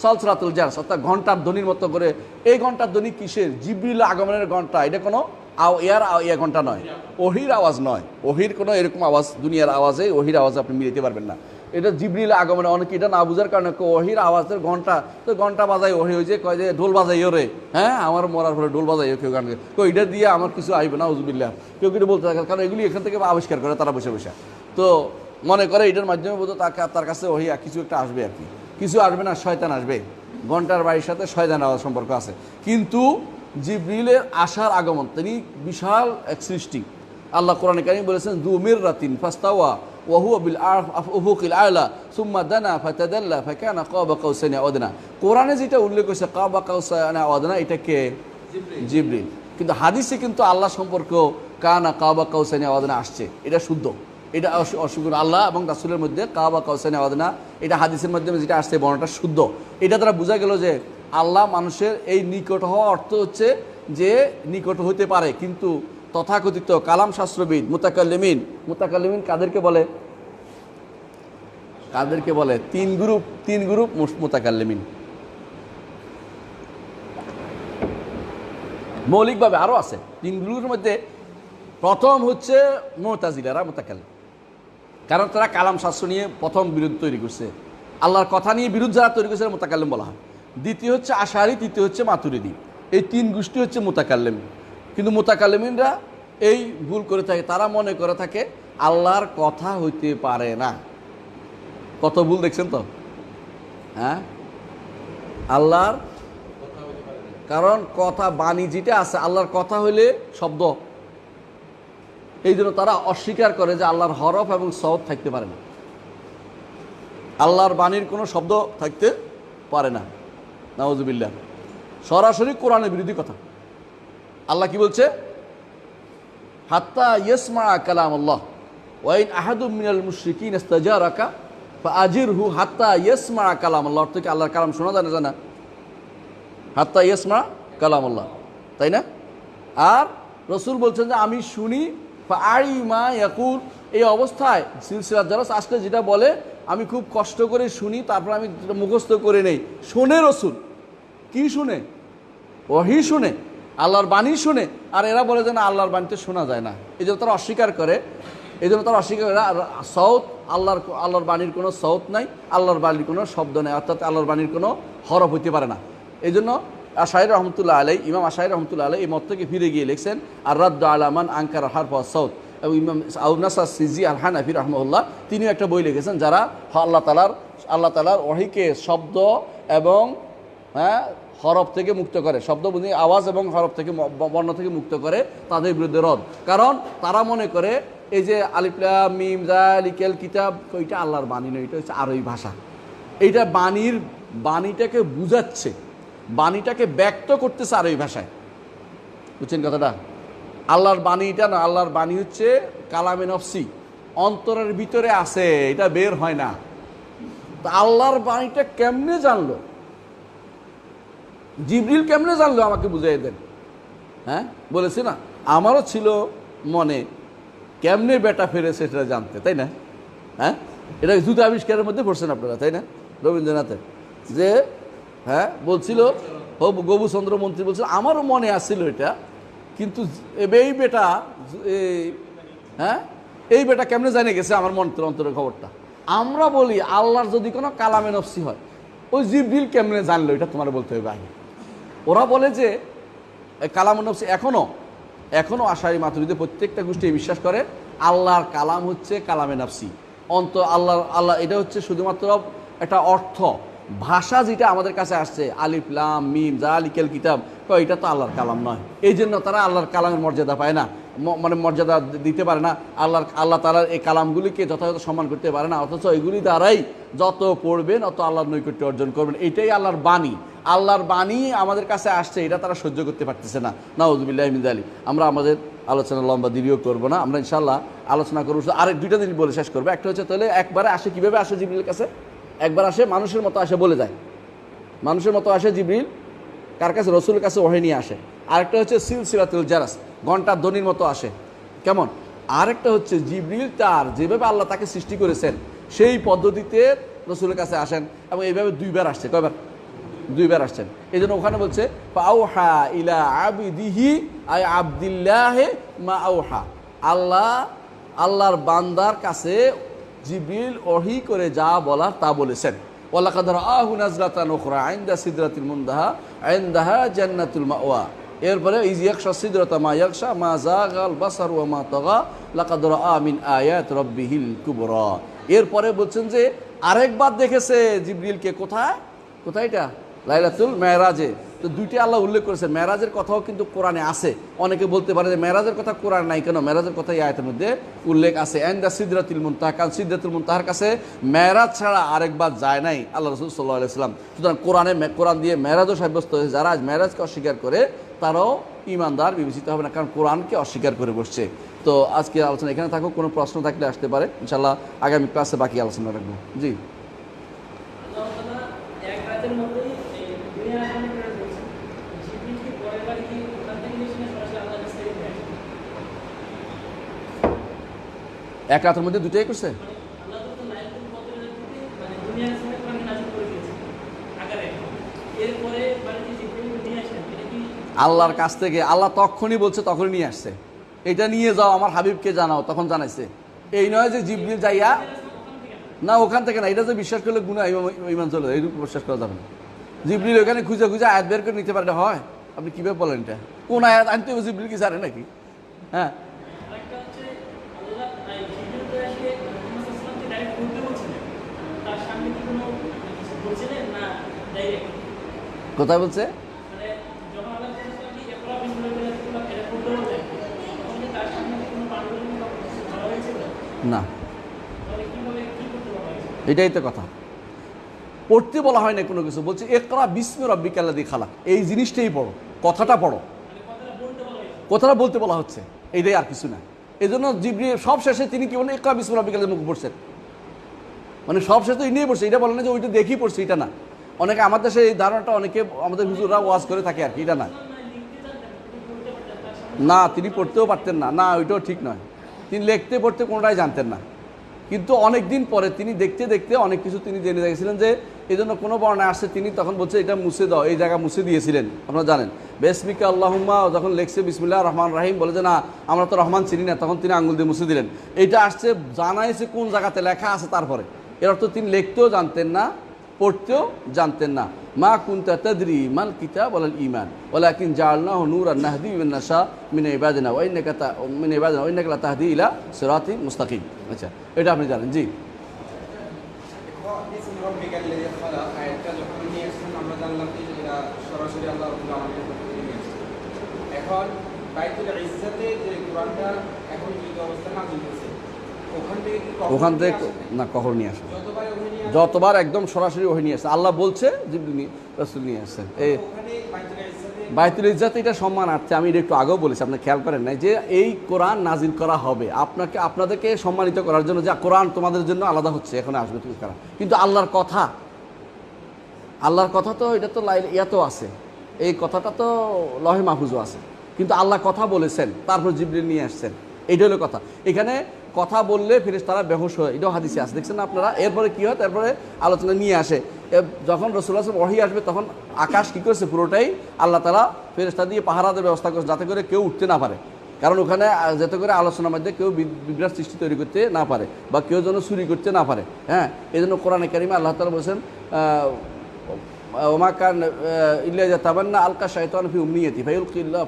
সালসালাতুল জারস, অর্থাৎ ঘন্টার ধ্বনির মতো করে। এই ঘন্টার ধ্বনি কিসের? জিবরিল আগমনের ঘন্টা। এটা কোনো ইয়া ঘন্টা নয়, ওহীর আওয়াজ নয়। ওহীর কোনো এরকম আওয়াজ, দুনিয়ার আওয়াজে ওহীর আওয়াজ আপনি মিলাতে পারবেন না। এটা জিবরিল আগমনে, অনেকে এটা না বুঝার কারণে ওহীর আওয়াজের ঘন্টা, তো ঘন্টা বাজাই ওহী হয়েছে, কয় যে ঢোল বাজাইও রে, হ্যাঁ আমার মরার ফলে ঢোল বাজাইও কেউ গান, কেউ এটা দিয়ে আমার কিছু আইবে না উজুবিল্লাহ, কেউ কেউ বলতে থাকে। কারণ এগুলি এখান থেকে আবিষ্কার করে তারা বসে বসে, তো মনে করে এটার মাধ্যমে বোধ তার কাছে ওহী কিছু একটা আসবে আর কি। কিছু আসবে না, শয়তান আসবে। ঘন্টার বাড়ির সাথে শয়তান আওয়াজ সম্পর্ক আছে। কিন্তু জিবরিলের আসার আগমন, তিনি বিশাল এক সৃষ্টি। আল্লাহ কোরআনে কারীমে বলেছেন যু মিররাতিন ফাস্তাওয়া ওয়া হুয়া বিল উফুকিল আ'লা সুম্মা দানা ফাতাদাল্লা ফাকানা কাবা কাউসাইন আও আদনা। কোরআনে যেটা উল্লেখ হয়েছে কাবা কাউসাইন আও আদনা, এটা কে? জিবরিল। কিন্তু হাদিসে কিন্তু আল্লাহ সম্পর্ক কানা কাবা কাউসাইন আও আদনা আসছে, এটা শুদ্ধ। এটা অসুগুণ আল্লাহ এবং রাসূলের মধ্যে কাবা কাউসাইন আও আদনা, এটা হাদিসের মাধ্যমে যেটা আসছে বর্ণনাটা শুদ্ধ। এটা দ্বারা বোঝা গেল যে আল্লাহ মানুষের এই নিকট হওয়া অর্থ হচ্ছে যে নিকট হতে পারে। কিন্তু তথাকথিত কালাম শাস্ত্রবিদ মুতাকাল্লিমিন কাদেরকে বলে? তিন গ্রুপ মুতাকাল্লিমিন। মৌলিকভাবে আরো আছে। 3 গ্রুপের মধ্যে প্রথম হচ্ছে মুতাজিলারা মুতাকাল্লিম, কারণ তারা কালাম শাস্ত্র নিয়ে প্রথম বিরোধ তৈরি করছে। আল্লাহর কথা নিয়ে বিরোধ যারা তৈরি করছে মুতাকাল্লিম বলা হয়। দ্বিতীয় হচ্ছে আশারি, তৃতীয় হচ্ছে মাতুরিদি। এই 3 গোষ্ঠী হচ্ছে মুতাকাল্লিম। কিন্তু মুতাকাল্লিমিনরা এই ভুল করে থাকে, তারা মনে করে থাকে আল্লাহর কথা হইতে পারে না। কত ভুল দেখছেন তো, হ্যাঁ? আল্লাহর কারণ কথা, বাণী যেটা আছে, আল্লাহর কথা হইলে শব্দ। এই জন্য তারা অস্বীকার করে যে আল্লাহর হরফ এবং সওত থাকতে পারে না, আল্লাহর বাণীর কোনো শব্দ থাকতে পারে না। নাউজুবিল্লাহ। সরাসরি কোরআনের বিরোধী কথা। আল্লাহ কি বলছে? হাত্তা ইয়াসমা কালামাল্লাহ ওয়া ইন আহাদুম মিনাল মুশরিকিন ইস্তাজারাকা ফাআজিরহু হাত্তা ইয়াসমা কালামাল্লাহ। অর্থ কি আল্লাহর কালাম শোনা যায় না? জানা হাত্তা ইয়াসমা কালামাল্লাহ, তাই না? আর রাসূল বলছেন যে আমি শুনি ফাআইমা ইয়াকুল। এই অবস্থায় সিলসিলাত জালাস আসলে যেটা বলে আমি খুব কষ্ট করে শুনি, তারপর আমি মুখস্থ করে নেই। শোনে রাসূল, কি শুনে? ওহী শুনে, আল্লাহর বাণী শুনে। আর এরা বলে যে না, আল্লাহর বাণীতে শোনা যায় না। এই জন্য তারা অস্বীকার করে। সওত, আল্লাহর বাণীর কোনো সওত নাই, আল্লাহর বাণীর কোনো শব্দ নেই, অর্থাৎ আল্লাহর বাণীর কোনো হরফ হইতে পারে না। এই জন্য আশাইর রহমতুল্লাহ আলাই, ইমাম আশাইর রহমতুল্লাহ আলাই এই মত থেকে ফিরে গিয়ে লিখছেন আর রাদ্দ আলামান আনকার হারফ সওত। এবং ইমাম আউনাসা সিজি আল হানাফি রহমাহুল্লাহ তিনিও একটা বই লিখেছেন, যারা আল্লাহ তাআলার ওহীকে শব্দ এবং হরফ থেকে মুক্ত করে, শব্দ বুঝি আওয়াজ এবং হরফ থেকে বর্ণ থেকে মুক্ত করে, তাদের বিরুদ্ধে রদ। কারণ তারা মনে করে এই যে আলিফ লাম মিম যালিকাল কিতাব, ওইটা আল্লাহর বাণী নয়, এটা হচ্ছে আরবি ভাষা। এইটা বাণীটাকে বুঝাচ্ছে, বাণীটাকে ব্যক্ত করতেছে আরবি ভাষায়। বুঝছেন কথাটা? আল্লাহর বাণীটা না, আল্লাহর বাণী হচ্ছে কালামে নফসি, অন্তরের ভিতরে আছে, এটা বের হয় না। তা আল্লাহর বাণীটা কেমনে জানলো? জিবরিল কেমনে জানলো আমাকে বুঝাই দেন। হ্যাঁ, বলেছি না, আমারও ছিল মনে কেমনে বেটা ফেরেছে সেটা জানতে, তাই না? হ্যাঁ, এটা জুতো আবিষ্কারের মধ্যে পড়ছেন আপনারা, তাই না? রবীন্দ্রনাথের যে হ্যাঁ বলছিল, গোবুচন্দ্র মন্ত্রী বলছিল আমারও মনে আসছিল এটা, কিন্তু এই বেটা হ্যাঁ এই বেটা কেমনে জানে গেছে আমার অন্তরের খবরটা। আমরা বলি আল্লাহর যদি কোনো কালামে নফসি হয়, ওই জিবরিল কেমনে জানলো এটা তোমার বলতে হবে আগে। ওরা বলে যে কালামে নফসি এখনও আশারি মাতুরিদে প্রত্যেকটা গোষ্ঠী বিশ্বাস করে আল্লাহর কালাম হচ্ছে কালামে নফসি, আল্লাহ এটা হচ্ছে শুধুমাত্র একটা অর্থ, ভাষা যেটা আমাদের কাছে আসছে আলিফ লাম মিম যালিকাল কিতাব, এটা তো আল্লাহর কালাম নয়। এই জন্য তারা আল্লাহর কালামের মর্যাদা পায় না, মানে মর্যাদা দিতে পারে না, আল্লাহ তাআলার এই কালামগুলিকে যথাযথ সম্মান করতে পারে না। অথচ এগুলি দ্বারাই যত পড়বেন অত আল্লাহর নৈকট্য অর্জন করবেন। এটাই আল্লাহর বাণী, আল্লাহর বাণী আমাদের কাছে আসছে, এটা তারা সহ্য করতে পারতেছে না। নাউযুবিল্লাহি মিন যালিক। আমরা আমাদের আলোচনা লম্বা দীর্ঘ করবো না, আমরা ইনশাআল্লাহ আলোচনা করবো। আরেক দুইটা জিনিস বলে শেষ করবো। একটা হচ্ছে তাহলে একবারে আসে, কীভাবে আসে জিবরিলের কাছে? একবার আসে মানুষের মতো আসে, বলে যায় মানুষের মতো আসে জিবরিল, কার কাছে? রসুলের কাছে ওহী নিয়ে আসে। আরেকটা হচ্ছে সিলসিলাতুল জারাস, ঘন্টার ধ্বনির মতো আসে। কেমন? আরেকটা হচ্ছে জিবরিল তার যেভাবে আল্লাহ তাকে সৃষ্টি করেছেন সেই পদ্ধতিতে রসুলের কাছে আসেন, এবং এইভাবে দুইবার আসছে। কয়বার? দুইবার আসছেন। এই জন্য ওখানে বলছে ফাআউহা ইলা আবিদিহি আই আবদিল্লাহে মা আউহা, আল্লাহর বান্দার কাছে জিবরিল ওহী করে যা বলার তা বলেছেন। ওয়ালাকাদ রাআহু নাজলাতান উখরা ইনদা সিদরাতিল মুনতাহা ইনদাহা জান্নাতুল মাওয়া। এরপরে ইজ ইয়াকশা সিদরাতা মা ইয়াকশা মা যাগাল বাসার ওয়া মা তাগা লাকাদ রাআ মিন আয়াত রাব্বিহিল কুবরা। এরপরে বলছেন যে আরেকবার দেখেছে জিবরিলকে। কোথায়? এটা লাইলাতুল মেরাজে। তো দুইটি আল্লাহ উল্লেখ করেছেন। মেরাজের কথাও কিন্তু কোরআনে আছে। অনেকে বলতে পারে যে মেরাজের কথা কোরআন নাই কেন? মেরাজের কথা এই আয়াতের মধ্যে উল্লেখ আছে। ইনদা সিদরাতুল মুনতাহা, কারণ সিদরাতুল মুনতাহার কাছে মেরাজ ছাড়া আরেকবার যায় নাই আল্লাহ রাসূল সাল্লাল্লাহু আলাইহি ওয়াসাল্লাম। সুতরাং কোরআন দিয়ে মেরাজও সাব্যস্ত হয়েছে। যারা আজ মেরাজকে অস্বীকার করে তারাও ঈমানদার বিবেচিত হবে না, কারণ কোরআনকে অস্বীকার করে বসছে। তো আজকে আলোচনা এখানে থাকুক। কোনো প্রশ্ন থাকলে আসতে পারে, ইনশাআল্লাহ আগামী ক্লাসে বাকি আলোচনা রাখবো। জি, এক রাতের মধ্যে দুটাই করছে। আল্লাহর কাছ থেকে আল্লাহ তখনই বলছে, তখনই নিয়ে আসছে। এটা নিয়ে যাও আমার হাবিবকে জানাও, তখন জানাইছে। এই নয় যে জিবরিল যাইয়া, না ওখান থেকে না, এটা যে বিশ্বাস করলে গুনাহ ঈমান চলে যায়, এইরকম বিশ্বাস করা যাবে না। জিবরিল ওখানে খুঁজে আয়াত বের করে নিতে পারলে হয়। আপনি কীভাবে বলেন এটা? কোন আয়াত আনতে হবে? জিবরিল কি জানে নাকি? হ্যাঁ, কোথায় বলছে? না, এটাই তো কথা। পড়তে বলা হয় না কোনো কিছু, বলছে ইকরা বিসমি রাব্বিকাল্লাযী খালাক। এই জিনিসটাই পড়ো, কথাটা পড়ো, কথাটা বলতে বলা হচ্ছে, এইটাই আর কিছু না। এই জন্য জিবরিল সব শেষে তিনি কি বলেন? ইকরা বিসমি রাব্বিকাল্লাযী মুখ পড়ছেন, মানে সব শেষে তো নিয়ে পড়ছে। এটা বলে না যে ওইটা দেখি পড়ছে, এটা না। অনেকে আমাদের দেশে এই ধারণাটা, অনেকে আমাদের হুজুররা ওয়াজ করে থাকে আর কি, এটা না। না, তিনি পড়তেও পারতেন না, না ওইটাও ঠিক নয়। তিনি লিখতে পড়তে কোনোটাই জানতেন না, কিন্তু অনেক দিন পরে তিনি দেখতে দেখতে অনেক কিছু তিনি জেনে গেছিলেন। যে এই জন্য কোনো বর্ণায় আসছে, তিনি তখন বলছে এটা মুছে দাও, এই জায়গা মুছে দিয়েছিলেন। আপনারা জানেন বিসমিকা আল্লাহুম্মা, যখন লেখছে বিসমিল্লাহির রহমানির রহিম, বলে যে না আমরা তো রহমান চিনি না, তখন তিনি আঙ্গুল দিয়ে মুছে দিলেন। এটা আসছে জানাইছে কোন জায়গাতে লেখা আছে তারপরে। এর অর্থ তিনি লিখতেও জানতেন না, পড়তেও জানতেন না। মা কুনতা তাদরি মাল কিতাব ওয়াল ঈমান ওয়ালাকিন জাআলনাহু নূরান নাহদি বিমান নাশা মিন ইবাদিনা ওয়া ইন্নাকা লাতাহদি ইলা সিরাতিন মুস্তাকিম। আচ্ছা, এটা আপনি জানেন। জি, বিসমি রাব্বিকাল লাযী খালাক আয়াতটা যখন নিয়ে আসছেন আমরা জানলাম যে এটা সরাসরি আল্লাহ রাব্বুল আলামিনের পক্ষ থেকে নিয়ে আসছেন। এখন বাইতুল ইজ্জাতে যে কোরআনটা এখন যে অবস্থা নাযিল হয়েছে ওখান থেকে কি ওখান থেকে না কখনো নিয়ে আসে, যতবার ওখানে নিয়ে যতবার একদম সরাসরি ওহি নিয়ে আসছে। আল্লাহ বলছে জিবরিল রাসূল নিয়ে আসছেন। এই ওখানে বাইতুল ইজ্জাতে বাইতুল ইজ্জাত এটা সম্মানার্থে, আমি এটা একটু আগেও বলেছি, আপনি খেয়াল করেন নাই যে এই কোরআন নাজিল করা হবে আপনাদেরকে সম্মানিত করার জন্য, যে কোরআন তোমাদের জন্য আলাদা হচ্ছে, এখানে আসবে তুমি করা। কিন্তু আল্লাহর কথা তো এটা তো ইয়াতো আছে, এই কথাটা তো লহে মাহফুজও আছে, কিন্তু আল্লাহ কথা বলেছেন, তারপর জিবরিল নিয়ে আসছেন, এইটা হলো কথা। এখানে কথা বললে ফেরেশতারা বেহুশ হয়, এটাও হাদিসে আছে, দেখছেন না আপনারা। এরপরে কী হয়, তারপরে আলোচনা নিয়ে আসে। যখন রাসূলুল্লাহ সাল্লাল্লাহু আলাইহি ওয়াসাল্লাম ওহী আসবে, তখন আকাশ কী করেছে, পুরোটাই আল্লাহ তাআলা ফেরেশতা দিয়ে পাহারাদের ব্যবস্থা করেছে, যাতে করে কেউ উঠতে না পারে। কারণ ওখানে যাতে করে আলোচনার মধ্যে কেউ বিভ্রাট সৃষ্টি তৈরি করতে না পারে, বা কেউ যেন চুরি করতে না পারে। হ্যাঁ, এই জন্য কোরআনে কারিমে আল্লাহ তাআলা বলেছেন ওমা কান ইল্লা ইয়াতাবান্না আলকা শাইতান ফি উমনিয়াতি ফায়ুলকিল্লাহ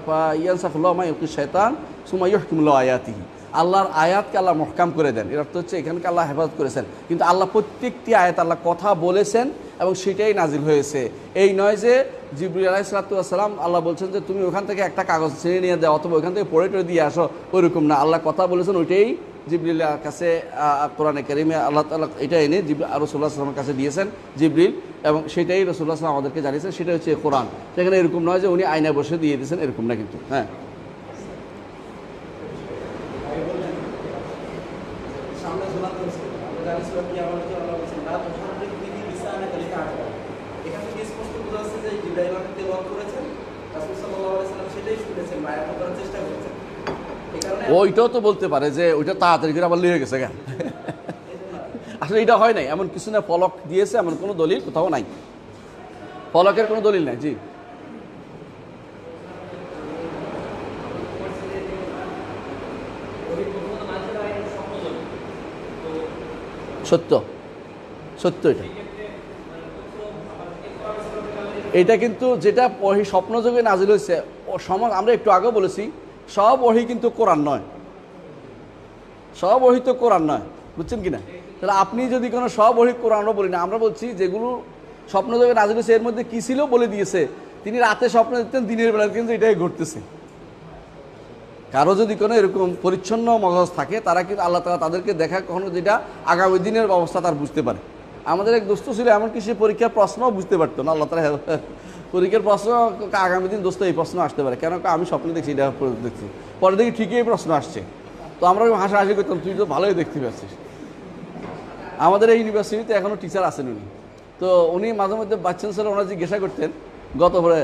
ফায়ানসাখুল্লাহু মা ইউলকি শাইতান সুম্মা ইউহকিমুল্লাহু আয়াতিহি। আল্লাহর আয়াতকে আল্লাহ মহকাম করে দেন, এর অর্থ হচ্ছে এখানকে আল্লাহ হেফাজত করেছেন। কিন্তু আল্লাহ প্রত্যেকটি আয়াত আল্লাহ কথা বলেছেন এবং সেটাই নাজিল হয়েছে। এই নয় যে জিবরিল আলাইহিস সালাতু ওয়াস সালাম আল্লাহ বলছেন যে তুমি ওখান থেকে একটা কাগজ ছিঁড়ে নিয়ে দাও, অথবা ওখান থেকে পড়ে দিয়ে আসো, ওইরকম না। আল্লাহ কথা বলেছেন, ওইটাই জিবরিলের কাছে কোরআনে কারিমে আল্লাহ তাআলা এটা এনে রাসূলুল্লাহ সাল্লাল্লাহু আলাইহি ওয়াসাল্লামের কাছে দিয়েছেন জিবরিল, এবং সেটাই রাসূলুল্লাহ সাল্লাল্লাহু আলাইহি ওয়াসাল্লাম আমাদেরকে জানিয়েছেন, সেটা হচ্ছে কোরআন। সেখানে এরকম নয় যে উনি আয়নায় বসে দিয়ে দিয়েছেন, এরকম না কিন্তু। হ্যাঁ, সামনে ঝোলাতে হচ্ছে আমরা জানি সূরা কিয়ামত আল্লাহ বলেছেন লা তুহাররিক বিহি লিসানাকা লিতা'জালা। এখান থেকে স্পষ্ট বোঝা যাচ্ছে যে জিবরাইল আমাকে তেলাওয়াত করেছেন, রাসূল সাল্লাল্লাহু আলাইহি ওয়াসাল্লাম সেটাই শুনেছেন, বায়াত করার চেষ্টা করেছেন। এই কারণে ওইটাও তো বলতে পারে যে ওইটা তাড়াতাড়ি করে আবার লিয়ে গেছে গা। আসলে এটা হয় নাই, এমন কিছু না, ফলক দিয়েছে এমন কোনো দলিল কোথাও নাই, ফলকের কোনো দলিল নাই। জি, সত্য সত্য এটা কিন্তু যেটা ওহী স্বপ্নযোগে নাজিল হয়েছে, আমরা একটু আগেও বলেছি, সব ওহী কিন্তু কোরআন নয়, সব ওহী তো কোরআন নয়, বুঝছেন কিনা? তাহলে আপনি যদি কোনো সব ওহী কোরআনও বলি না, আমরা বলছি যেগুলো স্বপ্নযোগে নাজিল হয়েছে এর মধ্যে কী ছিল বলে দিয়েছে। তিনি রাতে স্বপ্ন দেখতেন, দিনের বেলা কিন্তু এটাই ঘটতেছে। কারো যদি কোনো এরকম পরিচ্ছন্ন মগজ থাকে, তারা কিন্তু আল্লাহ তাআলা তাদেরকে দেখা কখনো যেটা আগামী দিনের অবস্থা তার বুঝতে পারে। আমাদের এক দোস্ত ছিল, এমনকি সে পরীক্ষার প্রশ্নও বুঝতে পারতো না। আল্লাহ তাআলা পরীক্ষার প্রশ্ন, আগামী দিন দোস্ত এই প্রশ্ন আসতে পারে, কেন আমি স্বপ্নে দেখছি, এটা দেখছি, পরে দেখি ঠিকই এই প্রশ্ন আসছে। তো আমরা হাসাহাসি করতাম, তুই তো ভালোই দেখতে পাচ্ছিস। আমাদের এই ইউনিভার্সিটিতে এখনও টিচার আছেন উনি, তো উনি মাঝে মধ্যে বাচ্চা ছেলে ওনারা জিজ্ঞাসা করতেন গত পরে,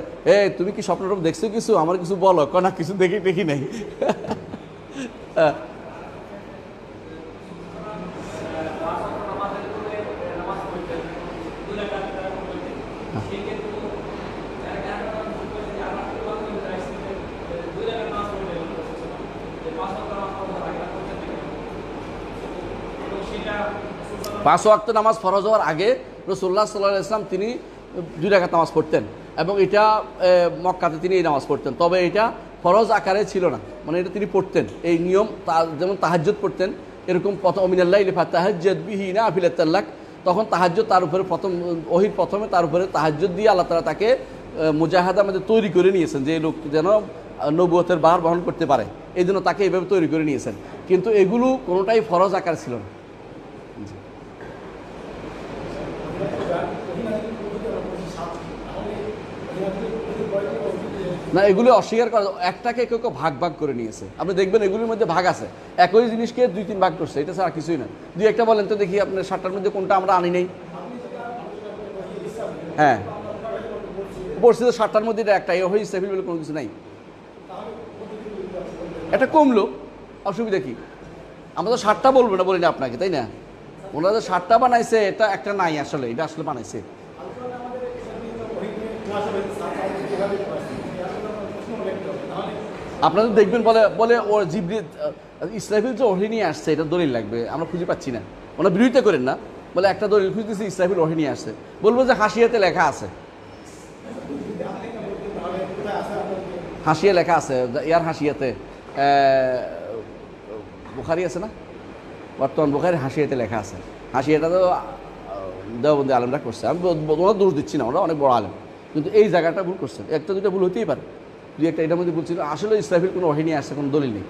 তুমি কি স্বপ্নটপ দেখছো কিছু, আমার কিছু বলো, না কিছু দেখি নাই। পাঁচ ওয়াক্ত নামাজ ফরজ হওয়ার আগে রাসূলুল্লাহ সাল্লাল্লাহু আলাইহি ওয়াসাল্লাম তিনি 2 রাকাত নামাজ পড়তেন, এবং এটা মক্কাতে তিনি এই নামাজ পড়তেন। তবে এটা ফরজ আকারে ছিল না, মানে এটা তিনি পড়তেন, এই নিয়ম। যেমন তাহাজ্জুদ পড়তেন, এরকম প্রথম মিনাল্লাইলি ফাতাহাজ্জাদ বিহি নাফিলাতাল লাক, তখন তাহাজ্জুদ তার উপরে ওহীর প্রথমে তার উপরে তাহাজ্জুদ দিয়ে আল্লাহ তাআলা তাকে মুজাহাদার মধ্যে তৈরি করে নিয়েছেন, যে লোক যেন নবুয়তের ভার বহন করতে পারে, এই জন্য তাকে এইভাবে তৈরি করে নিয়েছেন। কিন্তু এগুলো কোনোটাই ফরজ আকার ছিল না। না, এগুলো অস্বীকার করা, একটাকে কেউ ভাগ ভাগ করে নিয়েছে। আপনি দেখবেন এগুলির মধ্যে ভাগ আছে, একই জিনিসকে 2-3 ভাগ করছে, এটা ছাড়া কিছুই না। দুই একটা বলেন তো দেখি, আপনার 7টার মধ্যে কোনটা আমরা আনি নাই? হ্যাঁ, পড়ছি তো 7টার মধ্যে এটা একটা, ওহী ইসরাফিল বলে কোনো কিছু নাই। এটা কমলো, অসুবিধা কি? আমরা তো 7টা বলবো না, বলি না আপনাকে, তাই না? ওনারা যে 7টা বানাইছে, এটা একটা নাই আসলে, এটা আসলে বানাইছে। আপনাদের দেখবেন বলে ও জিবরিল ইসরাফিল যে ওহী নিয়ে আসছে, এটা দলিল লাগবে, আমরা খুঁজে পাচ্ছি না। ওনারা বিরোধিতা করেন না, বলে একটা দলিল খুঁজতেছি, ইসরাফিল ওহী নিয়ে আসছে। বলবো যে হাসিয়াতে লেখা আছে, হাসিয়া লেখা আছে, ইয়ার হাসিয়াতে বুখারী আছে না, বর্তমান বুখারী হাসিয়াতে লেখা আছে। হাসিয়াটা তো দেওবন্দি আলেমরা করছে, আমি ওরা দোষ দিচ্ছি না, ওরা অনেক বড় আলেম, কিন্তু এই জায়গাটা ভুল করছে, একটা দুইটা ভুল হতেই পারে, দুই একটা এটার মধ্যে বলছিল আসলে ইসরাফিল কোনো ওয়াহি নিয়ে আসছে, কোনো দলিল নেই।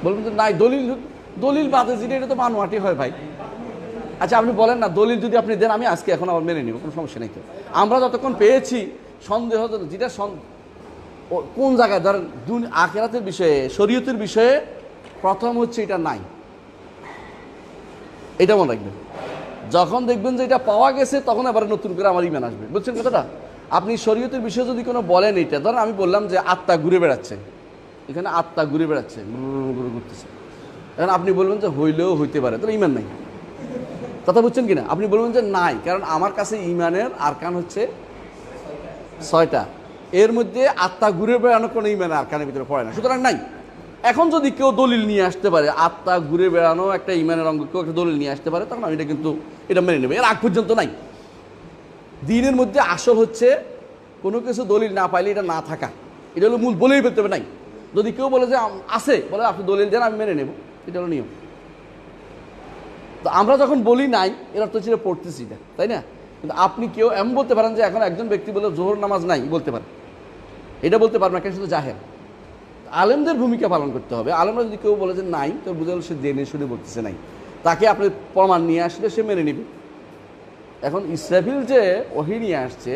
বলবেন যে নাই দলিল, দলিল বাদে যেটা এটা তো মানওয়াটি হয় ভাই। আচ্ছা আপনি বলেন না, দলিল যদি আপনি দেন আমি আজকে এখন আবার মেনে নিব, কোনো সমস্যা নেই তো। আমরা যতক্ষণ পেয়েছি সন্দেহ, যেটা কোন জায়গায় ধরেন আখিরাতের বিষয়ে, শরীয়তের বিষয়ে প্রথম হচ্ছে এটা নাই, এটা মনে রাখবেন। যখন দেখবেন যে এটা পাওয়া গেছে তখন আবার নতুন করে আমার ইমান আসবে, বুঝছেন কথাটা? আপনি শরীয়তের বিষয়ে যদি কোনো বলেন, এটা ধরেন আমি বললাম যে আত্মা ঘুরে বেড়াচ্ছে, এখানে আত্মা ঘুরে বেড়াচ্ছে, ঘুরতেছে, এখন আপনি বলবেন যে হইলেও হইতে পারে, তাহলে ইমান নাই, কথা বুঝছেন কিনা? আপনি বলবেন যে নাই, কারণ আমার কাছে ইমানের আরকান হচ্ছে 6টা, এর মধ্যে আত্মা ঘুরে বেড়ানো কোনো ইমানের আরকানের ভিতরে পড়ে না, সুতরাং নাই। এখন যদি কেউ দলিল নিয়ে আসতে পারে, আত্মা ঘুরে বেড়ানো একটা ইমানের অঙ্গ, কেউ একটা দলিল নিয়ে আসতে পারে, তখন আমি এটা কিন্তু এটা মেনে নেব, এর আগ পর্যন্ত নাই। দিনের মধ্যে আসল হচ্ছে কোনো কিছু দলিল না পাইলে এটা না থাকা, এটা হলো মূল, বলেই ফেলতে হবে নাই। যদি কেউ বলে যে আছে, বলে আপনি দলিল দেন আমি মেনে নেব, এটা হলো নিয়ম। তো আমরা যখন বলি নাই, এর অর্থ ছিল পড়তেছি এটা, তাই না? কিন্তু আপনি কেউ এমন বলতে পারেন যে এখন একজন ব্যক্তি বলে জোহর নামাজ নাই, বলতে পারেন, এটা বলতে পারবেন না, কেন? শুধু জাহের। আলেমদের ভূমিকা পালন করতে হবে। আলেমরা যদি কেউ বলে যে নাই, তো বুঝে গেল সে জেনে শুনে বলতেছে নাই, তাকে আপনি প্রমাণ নিয়ে আসলে সে মেনে নেবে। এখন ইসরাফিল যে ওহী নিয়ে আসছে,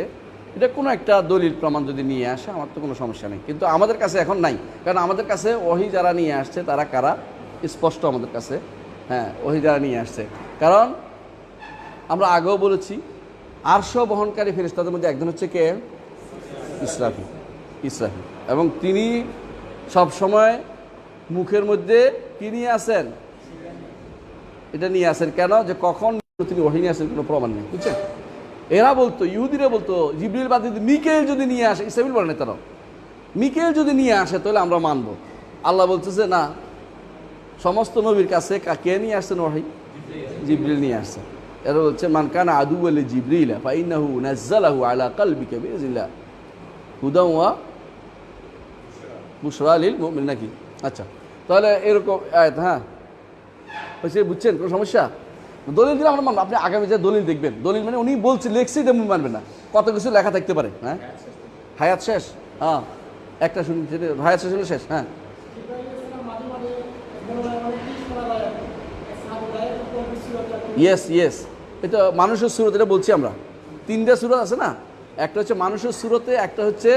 এটা কোনো একটা দলিল প্রমাণ যদি নিয়ে আসে আমার তো কোনো সমস্যা নেই, কিন্তু আমাদের কাছে এখন নাই, কারণ আমাদের কাছে ওহী যারা নিয়ে আসছে তারা কারা স্পষ্ট আমাদের কাছে, হ্যাঁ, ওহী যারা নিয়ে আসছে। কারণ আমরা আগেও বলেছি, আরশ বহনকারী ফেরেশতাদের মধ্যে একজন হচ্ছে কে? ইসরাফিল। ইসরাফিল, এবং তিনি সব সময় মুখের মধ্যে কি নিয়ে আসেন? এটা নিয়ে আসেন, কেন? যে কখন তিনি ওহী নিয়ে আসেন কোনো প্রমাণ নেই, বুঝছেন? এরা বলতো, ইহুদিরা বলতো, জিবরিল বাদ দিয়ে মিকাইল যদি নিয়ে আসে, ইসরাফিল বলে না তারা, মিকাইল যদি নিয়ে আসে তাহলে আমরা মানবো। আল্লাহ বলতেছে না, সমস্ত নবীর কাছে কে নিয়ে আসছেন ওহী? জিবরিল নিয়ে আসছে। এরা বলছে মান কানা আদুওয়ান লিজিবরিল ফাইন্নাহু নাযালাহু আলা কলবিকা বিইজনিল্লাহ হুদান ওয়া বুশরা লিল মুমিনিন, নাকি? আচ্ছা, তাহলে এরকম আয়াত, হ্যাঁ হয়েছে, বুঝছেন? কোনো সমস্যা? দলিল দিলে আমরা মানবো। আপনি আগামী যে দলিল দেখবেন, দলিল মানে উনি বলছে, লেখছি, তেমন মানবেন না, কত কিছু লেখা থাকতে পারে। হ্যাঁ, হায়াত শেষ, হ্যাঁ একটা শুনি, হায়াত শেষ হলে শেষ। হ্যাঁ, ইয়েস ইয়েস, এটা মানুষের সুরত, এটা বলছি আমরা। 3টা সুরত আছে না, একটা হচ্ছে মানুষের সুরতে, একটা হচ্ছে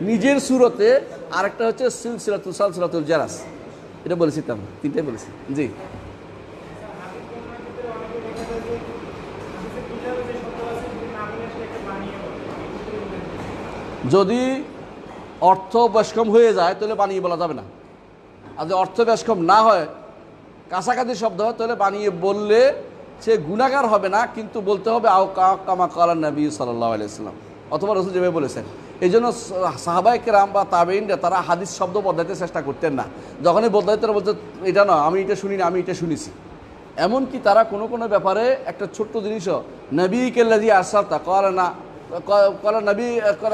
নিজের সুরতে, আর একটা হচ্ছে সিলসিলাতুল সালসালাতুল জারাস, এটা বলেছি তো আমরা, 3টাই বলেছি। জি, যদি অর্থ বেশকম হয়ে যায় তাহলে বানিয়ে বলা যাবে না, আর যদি অর্থ বেশকম না হয়, কাছাকাছি শব্দ হয়, তাহলে বানিয়ে বললে সে গুনাহগার হবে না, কিন্তু বলতে হবে আও কামা ক্বালা নবী সাল্লাল্লাহু আলাইহি ওয়াসাল্লাম, অথবা রাসূল যেভাবে বলেছেন। এই জন্য সাহাবায়ে কেরাম বা তাবেঈনরা তারা হাদিস শব্দ বদলাইতে চেষ্টা করতেন না, যখনই বদলাইতে তারা বলতে এটা না, আমি এটা শুনি না, আমি এটা শুনেছি। এমনকি তারা কোনো কোনো ব্যাপারে একটা ছোট্ট জিনিসও, নবী কেল্লাজি আরসালতা ক্বালা না, ক্বালা নবী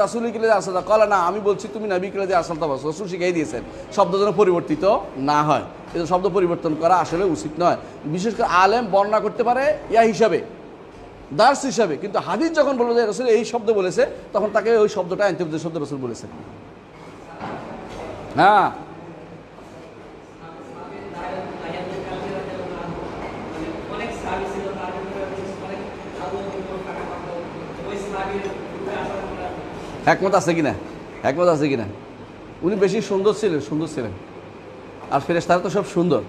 রাসূল কেল্লাজি আরসালতা ক্বালা না, আমি বলছি তুমি নবী কেল্লাজি আরসালতা, রাসূল শিখিয়ে দিয়েছেন, শব্দ যেন পরিবর্তিত না হয়। এটা শব্দ পরিবর্তন করা আসলে উচিত নয়, বিশেষ করে আলেম বর্ণনা করতে পারে ইয়া হিসাবে, দার্স হিসাবে, কিন্তু হাদিস যখন বলবে যে রাসূল এই শব্দ বলেছে, তখন তাকে ওই শব্দটা আনতে হবে যে শব্দ রাসূল বলেছেন। হ্যাঁ, একমত আছে কিনা? একমত আছে কিনা? উনি বেশি সুন্দর ছিলেন, সুন্দর ছিলেন, আর ফেরেশতারা তো সব সুন্দর,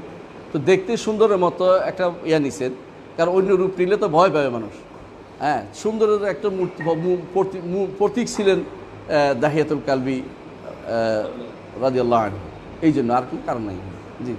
তো দেখতে সুন্দরের মতো একটা ইয়া নিছেন, কারণ অন্য রূপ নিলে তো ভয় পাবে মানুষ। হ্যাঁ, সুন্দরের একটা প্রতীক ছিলেন দাহিয়াতুল কালবি রাদিয়াল্লাহু আনহু, এই জন্য, আর কি কারণ নাই। জি।